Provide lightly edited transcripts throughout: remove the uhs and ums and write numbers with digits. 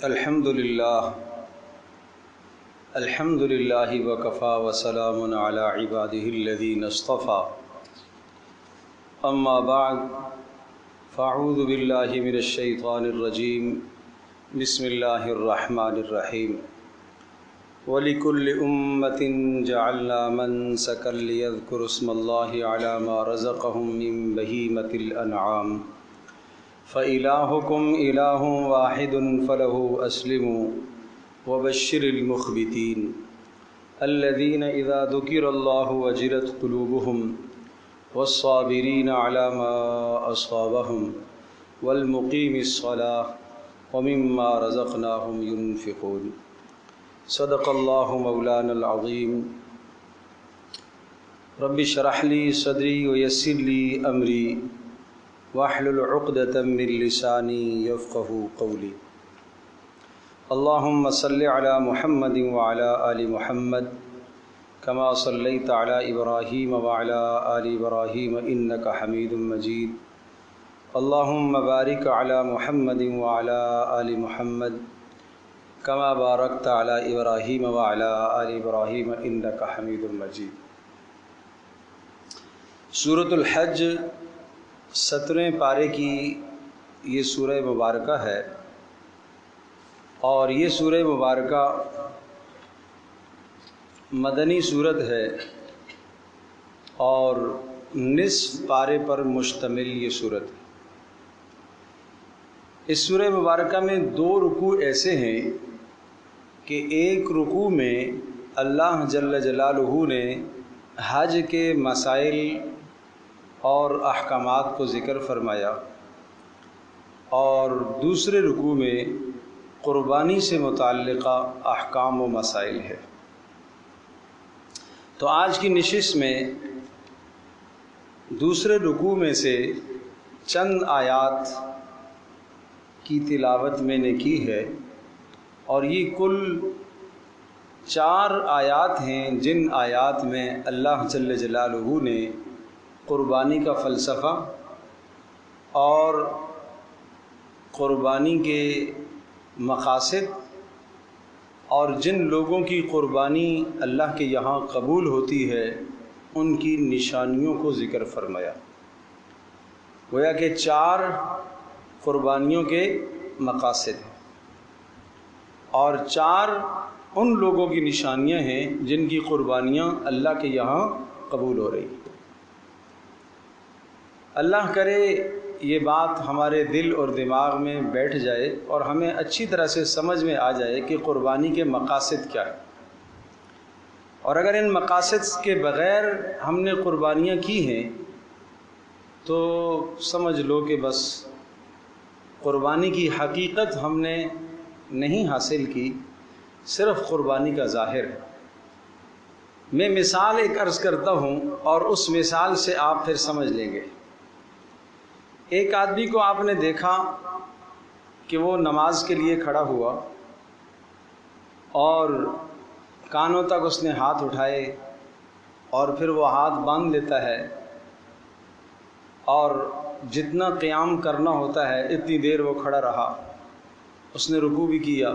الحمد للہ وکفا وسلام علی عبادہ الذین اصطفیٰ اما بعد فاعوذ باللہ من الشیطان الرجیم بسم اللہ الرحمن الرحیم وَلِكُلِّ أُمَّةٍ جَعَلْنَا مَنْسَكًا لِيَذْكُرُوا اسْمَ اللَّهِ عَلَى مَا رَزَقَهُم مِّن بَهِيمَةِ الْأَنْعَامِ فَإِلَٰهُكُمْ إِلَٰهٌ وَاحِدٌ فَلَهُ أَسْلِمُوا وَبَشِّرِ الْمُخْبِتِينَ الَّذِينَ إِذَا ذُكِرَ اللَّهُ وَجِلَتْ قُلُوبُهُمْ وَالصَّابِرِينَ عَلَى مَا أَصَابَهُمْ وَالْمُقِيمِ الصَّلَاةِ وَمِمَّا رَزَقْنَاهُمْ يُنْفِقُونَ صدق اللہ مولانا العظیم رب اشرح لی صدری ویسر لی امری واحلل عقدۃ من لسانی یفقهوا قولی اللہم صل علی محمد وعلی آل محمد کما صلیت علی ابراہیم وعلی آل ابراہیم انک حمید مجید اللہم بارک علی محمد وعلی آل محمد کما بارکت علی ابراہیم وعلی آل ابراہیم انک حمید مجید۔ سورۃ الحج 17ویں پارے کی یہ سورہ مبارکہ ہے، اور یہ سورہ مبارکہ مدنی سورت ہے اور نصف پارے پر مشتمل یہ سورت ہے۔ اس سورہ مبارکہ میں 2 رکوع ایسے ہیں کہ ایک رکوع میں اللہ جل جلالہ نے حج کے مسائل اور احکامات کو ذکر فرمایا، اور دوسرے رکوع میں قربانی سے متعلقہ احکام و مسائل ہے۔ تو آج کی نشست میں دوسرے رکوع میں سے چند آیات کی تلاوت میں نے کی ہے، اور یہ کل 4 آیات ہیں جن آیات میں اللہ جل جلالہ نے قربانی کا فلسفہ اور قربانی کے مقاصد اور جن لوگوں کی قربانی اللہ کے یہاں قبول ہوتی ہے ان کی نشانیوں کو ذکر فرمایا۔ گویا کہ 4 قربانیوں کے مقاصد ہیں اور 4 ان لوگوں کی نشانیاں ہیں جن کی قربانیاں اللہ کے یہاں قبول ہو رہی ہیں۔ اللہ کرے یہ بات ہمارے دل اور دماغ میں بیٹھ جائے اور ہمیں اچھی طرح سے سمجھ میں آ جائے کہ قربانی کے مقاصد کیا ہیں، اور اگر ان مقاصد کے بغیر ہم نے قربانیاں کی ہیں تو سمجھ لو کہ بس قربانی کی حقیقت ہم نے نہیں حاصل کی، صرف قربانی کا ظاہر ہے۔ میں مثال ایک عرض کرتا ہوں اور اس مثال سے آپ پھر سمجھ لیں گے۔ ایک آدمی کو آپ نے دیکھا کہ وہ نماز کے لیے کھڑا ہوا اور کانوں تک اس نے ہاتھ اٹھائے اور پھر وہ ہاتھ باندھ لیتا ہے، اور جتنا قیام کرنا ہوتا ہے اتنی دیر وہ کھڑا رہا، اس نے رکوع بھی کیا،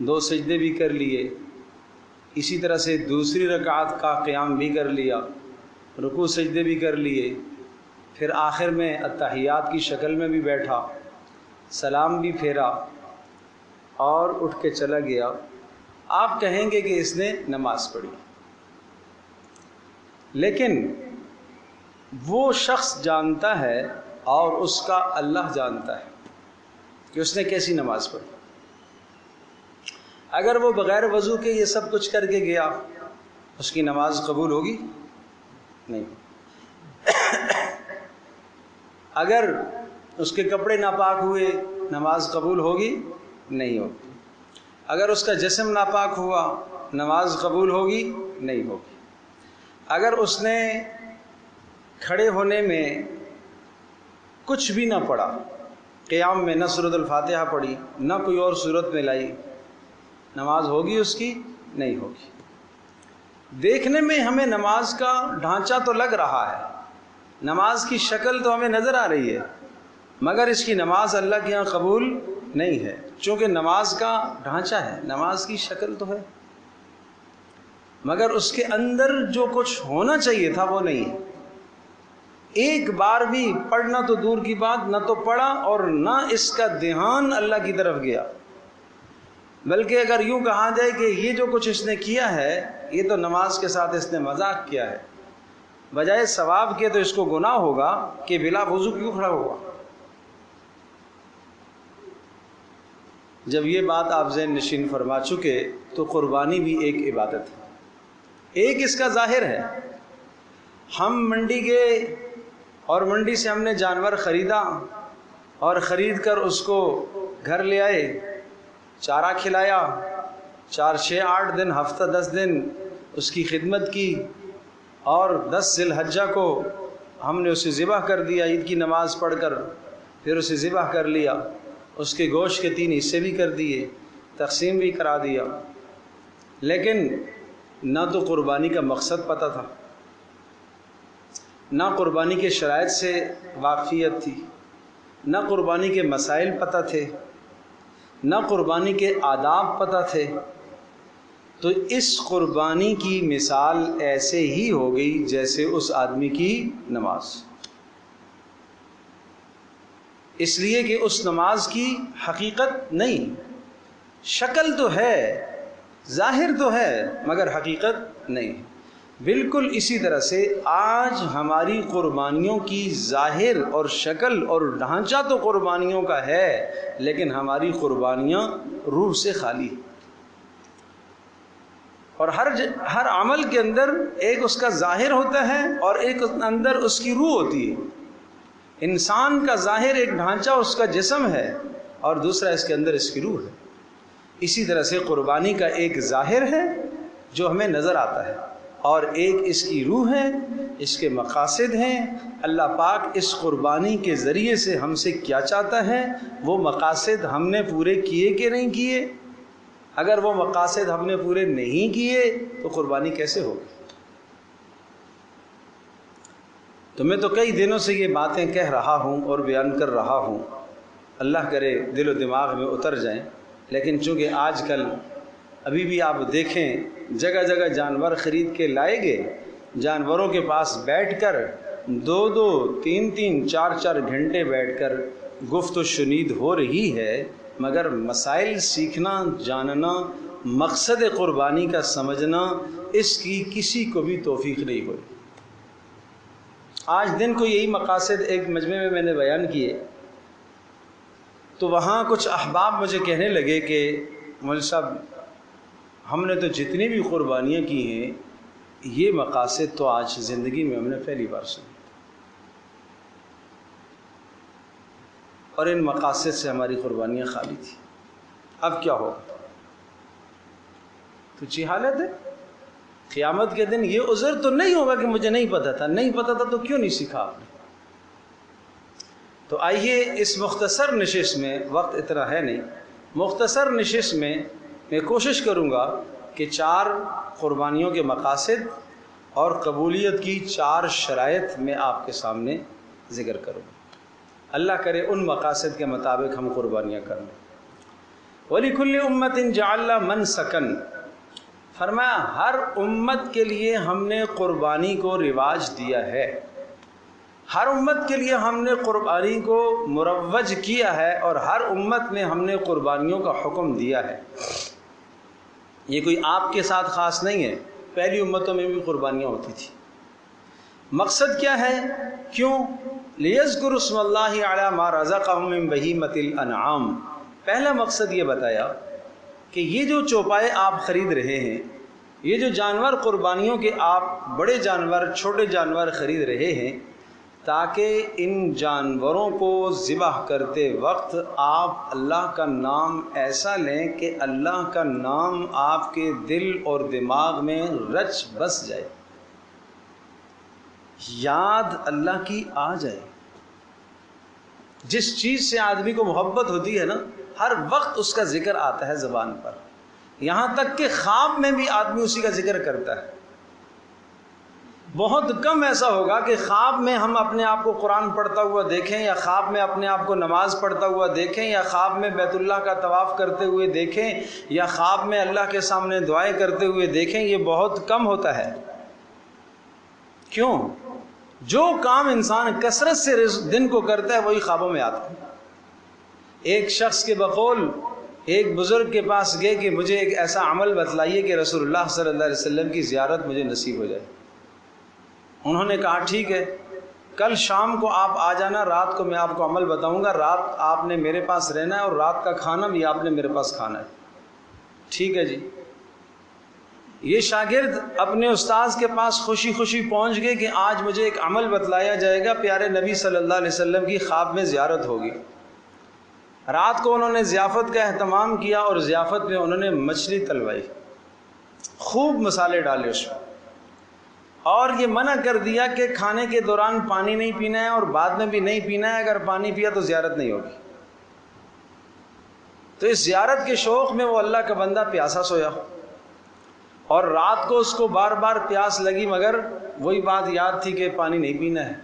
2 سجدے بھی کر لیے، اسی طرح سے دوسری رکعت کا قیام بھی کر لیا، رکوع سجدے بھی کر لیے، پھر آخر میں اتحیات کی شکل میں بھی بیٹھا، سلام بھی پھیرا اور اٹھ کے چلا گیا۔ آپ کہیں گے کہ اس نے نماز پڑھی، لیکن وہ شخص جانتا ہے اور اس کا اللہ جانتا ہے کہ اس نے کیسی نماز پڑھی۔ اگر وہ بغیر وضو کے یہ سب کچھ کر کے گیا، اس کی نماز قبول ہوگی؟ نہیں۔ اگر اس کے کپڑے ناپاک ہوئے، نماز قبول ہوگی؟ نہیں ہوگی۔ اگر اس کا جسم ناپاک ہوا، نماز قبول ہوگی؟ نہیں ہوگی۔ اگر اس نے کھڑے ہونے میں کچھ بھی نہ پڑھا، قیام میں نہ سورۃ الفاتحہ پڑھی، نہ کوئی اور سورت میں لائی، نماز ہوگی اس کی؟ نہیں ہوگی۔ دیکھنے میں ہمیں نماز کا ڈھانچہ تو لگ رہا ہے، نماز کی شکل تو ہمیں نظر آ رہی ہے، مگر اس کی نماز اللہ کے یہاں قبول نہیں ہے، چونکہ نماز کا ڈھانچہ ہے، نماز کی شکل تو ہے، مگر اس کے اندر جو کچھ ہونا چاہیے تھا وہ نہیں ہے۔ ایک بار بھی پڑھنا تو دور کی بات، نہ تو پڑھا اور نہ اس کا دھیان اللہ کی طرف گیا، بلکہ اگر یوں کہا جائے کہ یہ جو کچھ اس نے کیا ہے یہ تو نماز کے ساتھ اس نے مذاق کیا ہے، بجائے ثواب کے تو اس کو گناہ ہوگا کہ بلا وضو کیوں کھڑا ہوا۔ جب یہ بات آپ ذہن نشین فرما چکے تو قربانی بھی ایک عبادت ہے، ایک اس کا ظاہر ہے۔ ہم منڈی گئے اور منڈی سے ہم نے جانور خریدا اور خرید کر اس کو گھر لے آئے، چارہ کھلایا، 4 6 8 دن، ہفتہ 10 دن اس کی خدمت کی، اور 10 ذی الحجہ کو ہم نے اسے ذبح کر دیا عید کی نماز پڑھ کر، پھر اسے ذبح کر لیا، اس کے گوشت کے 3 حصے بھی کر دیے، تقسیم بھی کرا دیا، لیکن نہ تو قربانی کا مقصد پتہ تھا، نہ قربانی کے شرائط سے واقفیت تھی، نہ قربانی کے مسائل پتہ تھے، نہ قربانی کے آداب پتہ تھے، تو اس قربانی کی مثال ایسے ہی ہو گئی جیسے اس آدمی کی نماز، اس لیے کہ اس نماز کی حقیقت نہیں، شکل تو ہے، ظاہر تو ہے، مگر حقیقت نہیں۔ بالکل اسی طرح سے آج ہماری قربانیوں کی ظاہر اور شکل اور ڈھانچہ تو قربانیوں کا ہے، لیکن ہماری قربانیاں روح سے خالی ہیں، اور ہر عمل کے اندر ایک اس کا ظاہر ہوتا ہے اور ایک اندر اس کی روح ہوتی ہے۔ انسان کا ظاہر ایک ڈھانچہ اس کا جسم ہے اور دوسرا اس کے اندر اس کی روح ہے۔ اسی طرح سے قربانی کا ایک ظاہر ہے جو ہمیں نظر آتا ہے، اور ایک اس کی روح ہے، اس کے مقاصد ہیں۔ اللہ پاک اس قربانی کے ذریعے سے ہم سے کیا چاہتا ہے، وہ مقاصد ہم نے پورے کیے کہ نہیں کیے۔ اگر وہ مقاصد ہم نے پورے نہیں کیے تو قربانی کیسے ہوگی؟ تو میں تو کئی دنوں سے یہ باتیں کہہ رہا ہوں اور بیان کر رہا ہوں، اللہ کرے دل و دماغ میں اتر جائیں، لیکن چونکہ آج کل ابھی بھی آپ دیکھیں جگہ جگہ جانور خرید کے لائے گئے، جانوروں کے پاس بیٹھ کر 2 2 3 3 4 4 گھنٹے بیٹھ کر گفت و شنید ہو رہی ہے، مگر مسائل سیکھنا، جاننا، مقصد قربانی کا سمجھنا، اس کی کسی کو بھی توفیق نہیں ہوئی۔ آج دن کو یہی مقاصد ایک مجمع میں میں نے بیان کیے، تو وہاں کچھ احباب مجھے کہنے لگے کہ مولوی صاحب ہم نے تو جتنی بھی قربانیاں کی ہیں یہ مقاصد تو آج زندگی میں ہم نے پہلی بار سنے، اور ان مقاصد سے ہماری قربانیاں خالی تھیں، اب کیا ہوگا؟ تو چی حالت ہے، قیامت کے دن یہ عذر تو نہیں ہوگا کہ مجھے نہیں پتہ تھا، نہیں پتہ تھا تو کیوں نہیں سیکھا آپ نے۔ تو آئیے اس مختصر نشست میں، وقت اتنا ہے نہیں، مختصر نشست میں کوشش کروں گا کہ 4 قربانیوں کے مقاصد اور قبولیت کی 4 شرائط میں آپ کے سامنے ذکر کروں۔ اللہ کرے ان مقاصد کے مطابق ہم قربانیاں کریں۔ وَلِكُلِّ أُمَّةٍ جَعَلْنَا مَنْسَكًا، فرمایا ہر امت کے لیے ہم نے قربانی کو رواج دیا ہے، ہر امت کے لیے ہم نے قربانی کو مروج کیا ہے، اور ہر امت میں ہم نے قربانیوں کا حکم دیا ہے۔ یہ کوئی آپ کے ساتھ خاص نہیں ہے، پہلی امتوں میں بھی قربانیاں ہوتی تھی۔ مقصد کیا ہے؟ کیوں؟ لِيَذْكُرُوا اسْمَ اللَّهِ عَلَى مَا رَزَقَهُم مِّن بَهِيمَةِ الْأَنْعَامِ، پہلا مقصد یہ بتایا کہ یہ جو چوپائے آپ خرید رہے ہیں، یہ جو جانور قربانیوں کے آپ بڑے جانور چھوٹے جانور خرید رہے ہیں، تاکہ ان جانوروں کو ذبح کرتے وقت آپ اللہ کا نام ایسا لیں کہ اللہ کا نام آپ کے دل اور دماغ میں رچ بس جائے، یاد اللہ کی آ جائے۔ جس چیز سے آدمی کو محبت ہوتی ہے نا، ہر وقت اس کا ذکر آتا ہے زبان پر، یہاں تک کہ خواب میں بھی آدمی اسی کا ذکر کرتا ہے۔ بہت کم ایسا ہوگا کہ خواب میں ہم اپنے آپ کو قرآن پڑھتا ہوا دیکھیں، یا خواب میں اپنے آپ کو نماز پڑھتا ہوا دیکھیں، یا خواب میں بیت اللہ کا طواف کرتے ہوئے دیکھیں، یا خواب میں اللہ کے سامنے دعائیں کرتے ہوئے دیکھیں۔ یہ بہت کم ہوتا ہے۔ کیوں؟ جو کام انسان کثرت سے دن کو کرتا ہے وہی خوابوں میں آتا ہے۔ ایک شخص کے بقول ایک بزرگ کے پاس گئے کہ مجھے ایک ایسا عمل بتلائیے کہ رسول اللہ صلی اللہ علیہ وسلم کی زیارت مجھے نصیب ہو جائے۔ انہوں نے کہا ٹھیک ہے، کل شام کو آپ آ جانا، رات کو میں آپ کو عمل بتاؤں گا، رات آپ نے میرے پاس رہنا ہے اور رات کا کھانا بھی آپ نے میرے پاس کھانا ہے۔ ٹھیک ہے جی۔ یہ شاگرد اپنے استاذ کے پاس خوشی خوشی پہنچ گئے کہ آج مجھے ایک عمل بتلایا جائے گا، پیارے نبی صلی اللہ علیہ وسلم کی خواب میں زیارت ہوگی۔ رات کو انہوں نے ضیافت کا اہتمام کیا اور ضیافت میں انہوں نے مچھلی تلوائی، خوب مسالے ڈالے اس میں، اور یہ منع کر دیا کہ کھانے کے دوران پانی نہیں پینا ہے اور بعد میں بھی نہیں پینا ہے، اگر پانی پیا تو زیارت نہیں ہوگی۔ تو اس زیارت کے شوق میں وہ اللہ کا بندہ پیاسا سویا، اور رات کو اس کو بار بار پیاس لگی، مگر وہی بات یاد تھی کہ پانی نہیں پینا ہے۔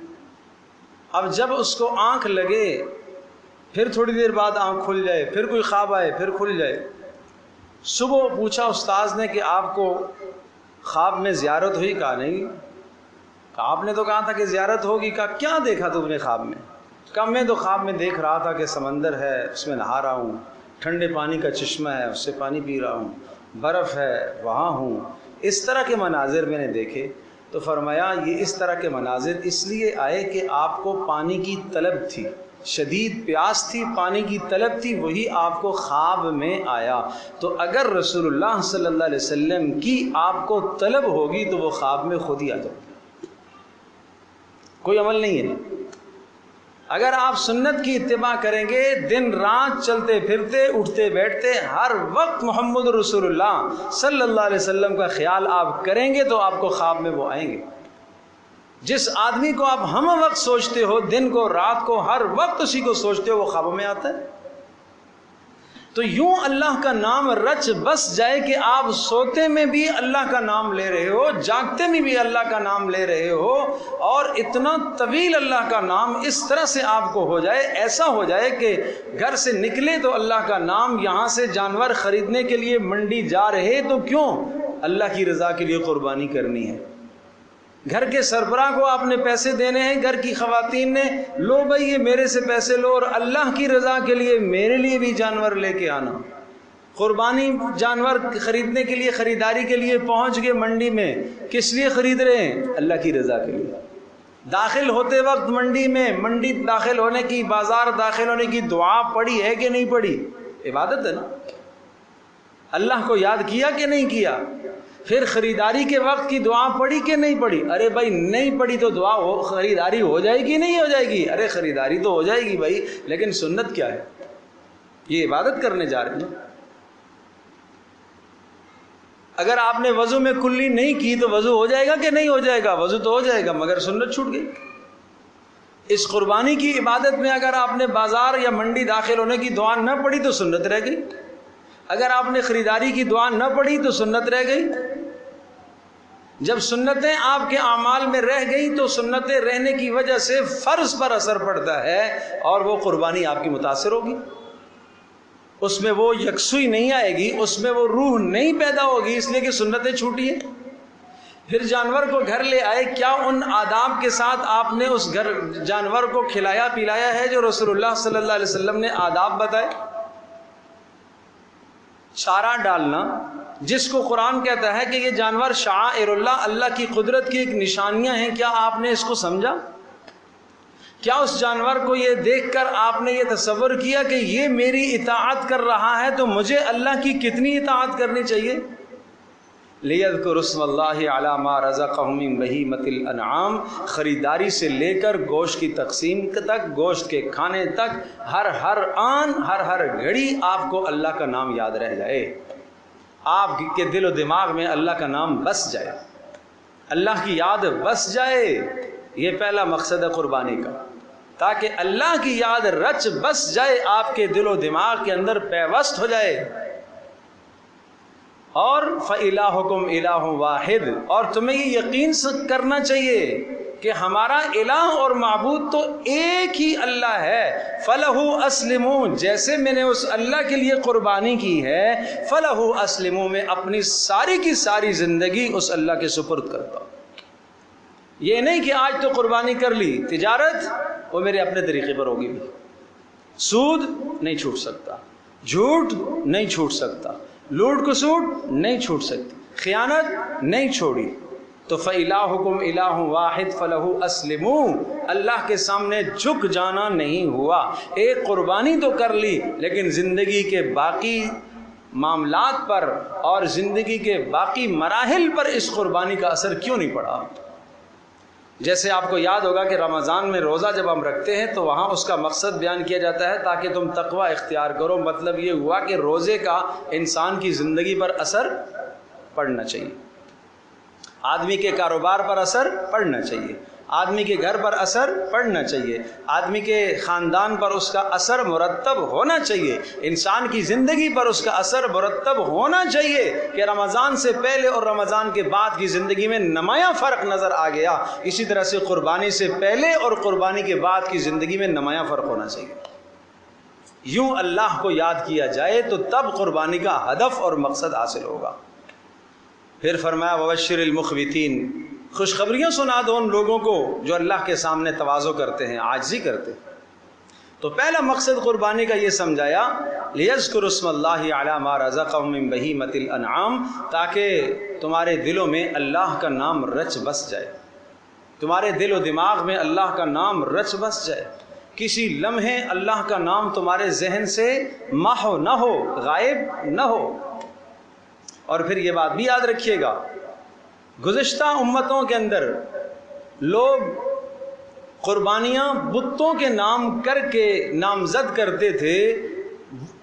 اب جب اس کو آنکھ لگے، پھر تھوڑی دیر بعد آنکھ کھل جائے، پھر کوئی خواب آئے، پھر کھل جائے۔ صبح پوچھا استاذ نے کہ آپ کو خواب میں زیارت ہوئی؟ کہا نہیں۔ کہا آپ نے تو کہا تھا کہ زیارت ہوگی۔ کہا کیا دیکھا تم نے خواب میں؟ کہا میں تو خواب میں دیکھ رہا تھا کہ سمندر ہے، اس میں نہا رہا ہوں، ٹھنڈے پانی کا چشمہ ہے، اس سے پانی پی رہا ہوں، برف ہے وہاں ہوں، اس طرح کے مناظر میں نے دیکھے۔ تو فرمایا یہ اس طرح کے مناظر اس لیے آئے کہ آپ کو پانی کی طلب تھی، شدید پیاس تھی، پانی کی طلب تھی، وہی آپ کو خواب میں آیا۔ تو اگر رسول اللہ صلی اللہ علیہ وسلم کی آپ کو طلب ہوگی تو وہ خواب میں خود ہی آ جائے گی، کوئی عمل نہیں ہے۔ اگر آپ سنت کی اتباع کریں گے، دن رات چلتے پھرتے اٹھتے بیٹھتے ہر وقت محمد رسول اللہ صلی اللہ علیہ وسلم کا خیال آپ کریں گے تو آپ کو خواب میں وہ آئیں گے۔ جس آدمی کو آپ ہم وقت سوچتے ہو، دن کو رات کو ہر وقت اسی کو سوچتے ہو، وہ خوابوں میں آتا ہے۔ تو یوں اللہ کا نام رچ بس جائے کہ آپ سوتے میں بھی اللہ کا نام لے رہے ہو، جاگتے میں بھی اللہ کا نام لے رہے ہو، اور اتنا طویل اللہ کا نام اس طرح سے آپ کو ہو جائے، ایسا ہو جائے کہ گھر سے نکلے تو اللہ کا نام، یہاں سے جانور خریدنے کے لیے منڈی جا رہے تو کیوں؟ اللہ کی رضا کے لیے قربانی کرنی ہے۔ گھر کے سربراہ کو آپ نے پیسے دینے ہیں، گھر کی خواتین نے لو بھائی یہ میرے سے پیسے لو، اور اللہ کی رضا کے لیے میرے لیے بھی جانور لے کے آنا۔ قربانی جانور خریدنے کے لیے، خریداری کے لیے پہنچ گئے منڈی میں، کس لیے خرید رہے ہیں؟ اللہ کی رضا کے لیے۔ داخل ہوتے وقت منڈی میں، منڈی داخل ہونے کی، بازار داخل ہونے کی دعا پڑھی ہے کہ نہیں پڑھی؟ عبادت ہے نا۔ اللہ کو یاد کیا کہ نہیں کیا؟ پھر خریداری کے وقت کی دعا پڑھی کہ نہیں پڑھی؟ ارے بھائی نہیں پڑھی تو دعا ہو، خریداری ہو جائے گی نہیں ہو جائے گی؟ ارے خریداری تو ہو جائے گی بھائی، لیکن سنت کیا ہے؟ یہ عبادت کرنے جا رہے ہیں۔ اگر آپ نے وضو میں کلی نہیں کی تو وضو ہو جائے گا کہ نہیں ہو جائے گا؟ وضو تو ہو جائے گا، مگر سنت چھوٹ گئی۔ اس قربانی کی عبادت میں اگر آپ نے بازار یا منڈی داخل ہونے کی دعا نہ پڑھی تو سنت رہ گئی، اگر آپ نے خریداری کی دعا نہ پڑھی تو سنت رہ گئی۔ جب سنتیں آپ کے اعمال میں رہ گئی تو سنتیں رہنے کی وجہ سے فرض پر اثر پڑتا ہے، اور وہ قربانی آپ کی متاثر ہوگی، اس میں وہ یکسوئی نہیں آئے گی، اس میں وہ روح نہیں پیدا ہوگی، اس لیے کہ سنتیں چھوٹی ہیں۔ پھر جانور کو گھر لے آئے، کیا ان آداب کے ساتھ آپ نے اس جانور کو کھلایا پلایا ہے جو رسول اللہ صلی اللہ علیہ وسلم نے آداب بتائے؟ چارہ ڈالنا، جس کو قرآن کہتا ہے کہ یہ جانور شعائر اللہ، اللہ کی قدرت کی ایک نشانیاں ہیں، کیا آپ نے اس کو سمجھا؟ کیا اس جانور کو یہ دیکھ کر آپ نے یہ تصور کیا کہ یہ میری اطاعت کر رہا ہے تو مجھے اللہ کی کتنی اطاعت کرنی چاہیے؟ لِيَذْكُرُوا اسْمَ اللَّهِ عَلَى مَا رَزَقَهُم مِّن بَهِيمَةِ الْأَنْعَامِ، خریداری سے لے کر گوشت کی تقسیم تک، گوشت کے کھانے تک، ہر آن ہر گھڑی آپ کو اللہ کا نام یاد رہ جائے، آپ کے دل و دماغ میں اللہ کا نام بس جائے، اللہ کی یاد بس جائے۔ یہ پہلا مقصد ہے قربانی کا، تاکہ اللہ کی یاد رچ بس جائے، آپ کے دل و دماغ کے اندر پیوست ہو جائے، اور فَإِلَٰهُكُمْ إِلَٰهٌ وَاحِدٌ، اور تمہیں یہ یقین کرنا چاہیے کہ ہمارا الہ اور معبود تو ایک ہی اللہ ہے۔ فَلَهُ أَسْلِمُوا، جیسے میں نے اس اللہ کے لیے قربانی کی ہے، فَلَهُ أَسْلِمُوا، میں اپنی ساری کی ساری زندگی اس اللہ کے سپرد کرتا ہوں۔ یہ نہیں کہ آج تو قربانی کر لی، تجارت وہ میرے اپنے طریقے پر ہوگی بھی، سود نہیں چھوٹ سکتا، جھوٹ نہیں چھوٹ سکتا، لوٹ کسوٹ نہیں چھوٹ سکتی، خیانت نہیں چھوڑی، تو فَإِلَٰهُكُمْ إِلَٰهٌ وَاحِدٌ فَلَهُ أَسْلِمُوا، اللہ کے سامنے جھک جانا نہیں ہوا۔ ایک قربانی تو کر لی، لیکن زندگی کے باقی معاملات پر اور زندگی کے باقی مراحل پر اس قربانی کا اثر کیوں نہیں پڑا؟ جیسے آپ کو یاد ہوگا کہ رمضان میں روزہ جب ہم رکھتے ہیں تو وہاں اس کا مقصد بیان کیا جاتا ہے تاکہ تم تقوی اختیار کرو۔ مطلب یہ ہوا کہ روزے کا انسان کی زندگی پر اثر پڑنا چاہیے، آدمی کے کاروبار پر اثر پڑنا چاہیے، آدمی کے گھر پر اثر پڑنا چاہیے، آدمی کے خاندان پر اس کا اثر مرتب ہونا چاہیے، انسان کی زندگی پر اس کا اثر مرتب ہونا چاہیے کہ رمضان سے پہلے اور رمضان کے بعد کی زندگی میں نمایاں فرق نظر آ گیا۔ اسی طرح سے قربانی سے پہلے اور قربانی کے بعد کی زندگی میں نمایاں فرق ہونا چاہیے۔ یوں اللہ کو یاد کیا جائے تو تب قربانی کا ہدف اور مقصد حاصل ہوگا۔ پھر فرمایا وَبَشِّرِ الْمُخْبِتِينَ، خوشخبریاں سنا دو ان لوگوں کو جو اللہ کے سامنے تواضع کرتے ہیں، عاجزی کرتے ہیں۔ تو پہلا مقصد قربانی کا یہ سمجھایا لِيَذْكُرُوا اسْمَ اللَّهِ عَلَىٰ مَا رَزَقَهُم مِّن بَهِيمَةِ الْأَنْعَامِ، تاکہ تمہارے دلوں میں اللہ کا نام رچ بس جائے، تمہارے دل و دماغ میں اللہ کا نام رچ بس جائے، کسی لمحے اللہ کا نام تمہارے ذہن سے محو نہ ہو، غائب نہ ہو۔ اور پھر یہ بات بھی یاد رکھیے گا، گزشتہ امتوں کے اندر لوگ قربانیاں بتوں کے نام کر کے نامزد کرتے تھے،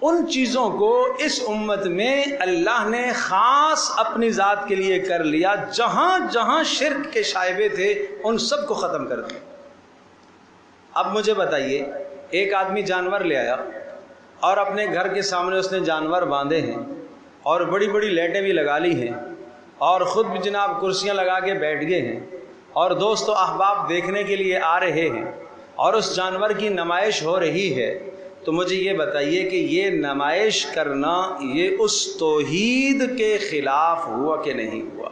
ان چیزوں کو اس امت میں اللہ نے خاص اپنی ذات کے لیے کر لیا، جہاں جہاں شرک کے شائبے تھے ان سب کو ختم کر دیا۔ اب مجھے بتائیے، ایک آدمی جانور لے آیا اور اپنے گھر کے سامنے اس نے جانور باندھے ہیں اور بڑی بڑی لائٹیں بھی لگا لی ہیں اور خود بھی جناب کرسیاں لگا کے بیٹھ گئے ہیں اور دوست و احباب دیکھنے کے لیے آ رہے ہیں اور اس جانور کی نمائش ہو رہی ہے، تو مجھے یہ بتائیے کہ یہ نمائش کرنا یہ اس توحید کے خلاف ہوا کہ نہیں ہوا؟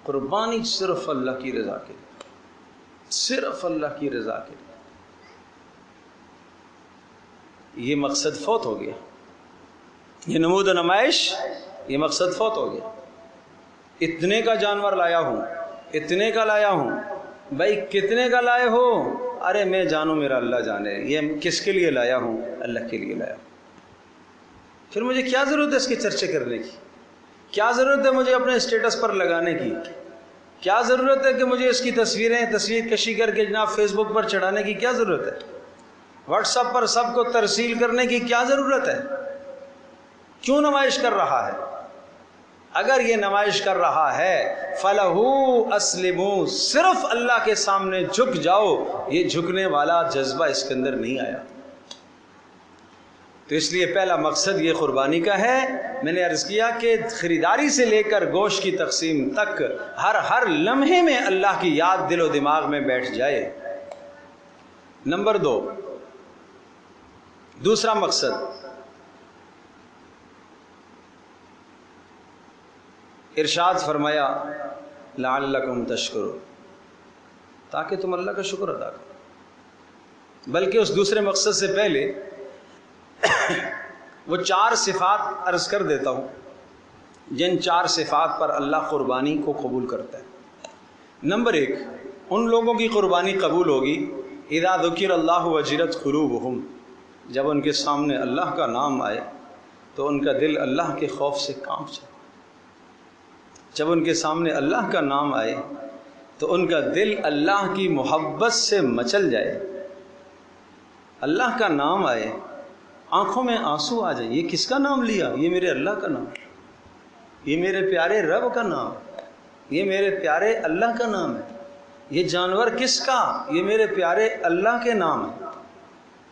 قربانی صرف اللہ کی رضا کے لیے، صرف اللہ کی رضا کے لیے، یہ مقصد فوت ہو گیا، یہ نمود و نمائش یہ مقصد فوت ہو گیا۔ اتنے کا جانور لایا ہوں، اتنے کا لایا ہوں، بھائی کتنے کا لائے ہو؟ ارے میں جانوں میرا اللہ جانے، یہ کس کے لیے لایا ہوں؟ اللہ کے لیے لایا ہوں۔ پھر مجھے کیا ضرورت ہے اس کے چرچے کرنے کی؟ کیا ضرورت ہے مجھے اپنے اسٹیٹس پر لگانے کی؟ کیا ضرورت ہے کہ مجھے اس کی تصویر کشی کر کے جناب فیس بک پر چڑھانے کی کیا ضرورت ہے؟ واٹس ایپ پر سب کو ترسیل کرنے کی کیا ضرورت ہے؟ کیوں نمائش کر رہا ہے؟ اگر یہ نمائش کر رہا ہے فَلَهُ أَسْلِمُوا، صرف اللہ کے سامنے جھک جاؤ، یہ جھکنے والا جذبہ اس کے اندر نہیں آیا۔ تو اس لیے پہلا مقصد یہ قربانی کا ہے۔ میں نے عرض کیا کہ خریداری سے لے کر گوشت کی تقسیم تک ہر لمحے میں اللہ کی یاد دل و دماغ میں بیٹھ جائے۔ نمبر 2، دوسرا مقصد ارشاد فرمایا لعلکم تشکرون، تاکہ تم اللہ کا شکر ادا کرو۔ بلکہ اس دوسرے مقصد سے پہلے وہ 4 صفات عرض کر دیتا ہوں جن 4 صفات پر اللہ قربانی کو قبول کرتا ہے۔ نمبر 1، ان لوگوں کی قربانی قبول ہوگی اذا ذکر اللہ وجلت قلوبہم، جب ان کے سامنے اللہ کا نام آئے تو ان کا دل اللہ کے خوف سے کانپ جائے۔ جب ان کے سامنے اللہ کا نام آئے تو ان کا دل اللہ کی محبت سے مچل جائے۔ اللہ کا نام آئے، آنکھوں میں آنسو آ جائے، یہ کس کا نام لیا؟ یہ میرے اللہ کا نام، یہ میرے پیارے رب کا نام، یہ میرے پیارے اللہ کا نام ہے۔ یہ جانور کس کا؟ یہ میرے پیارے اللہ کے نام ہے،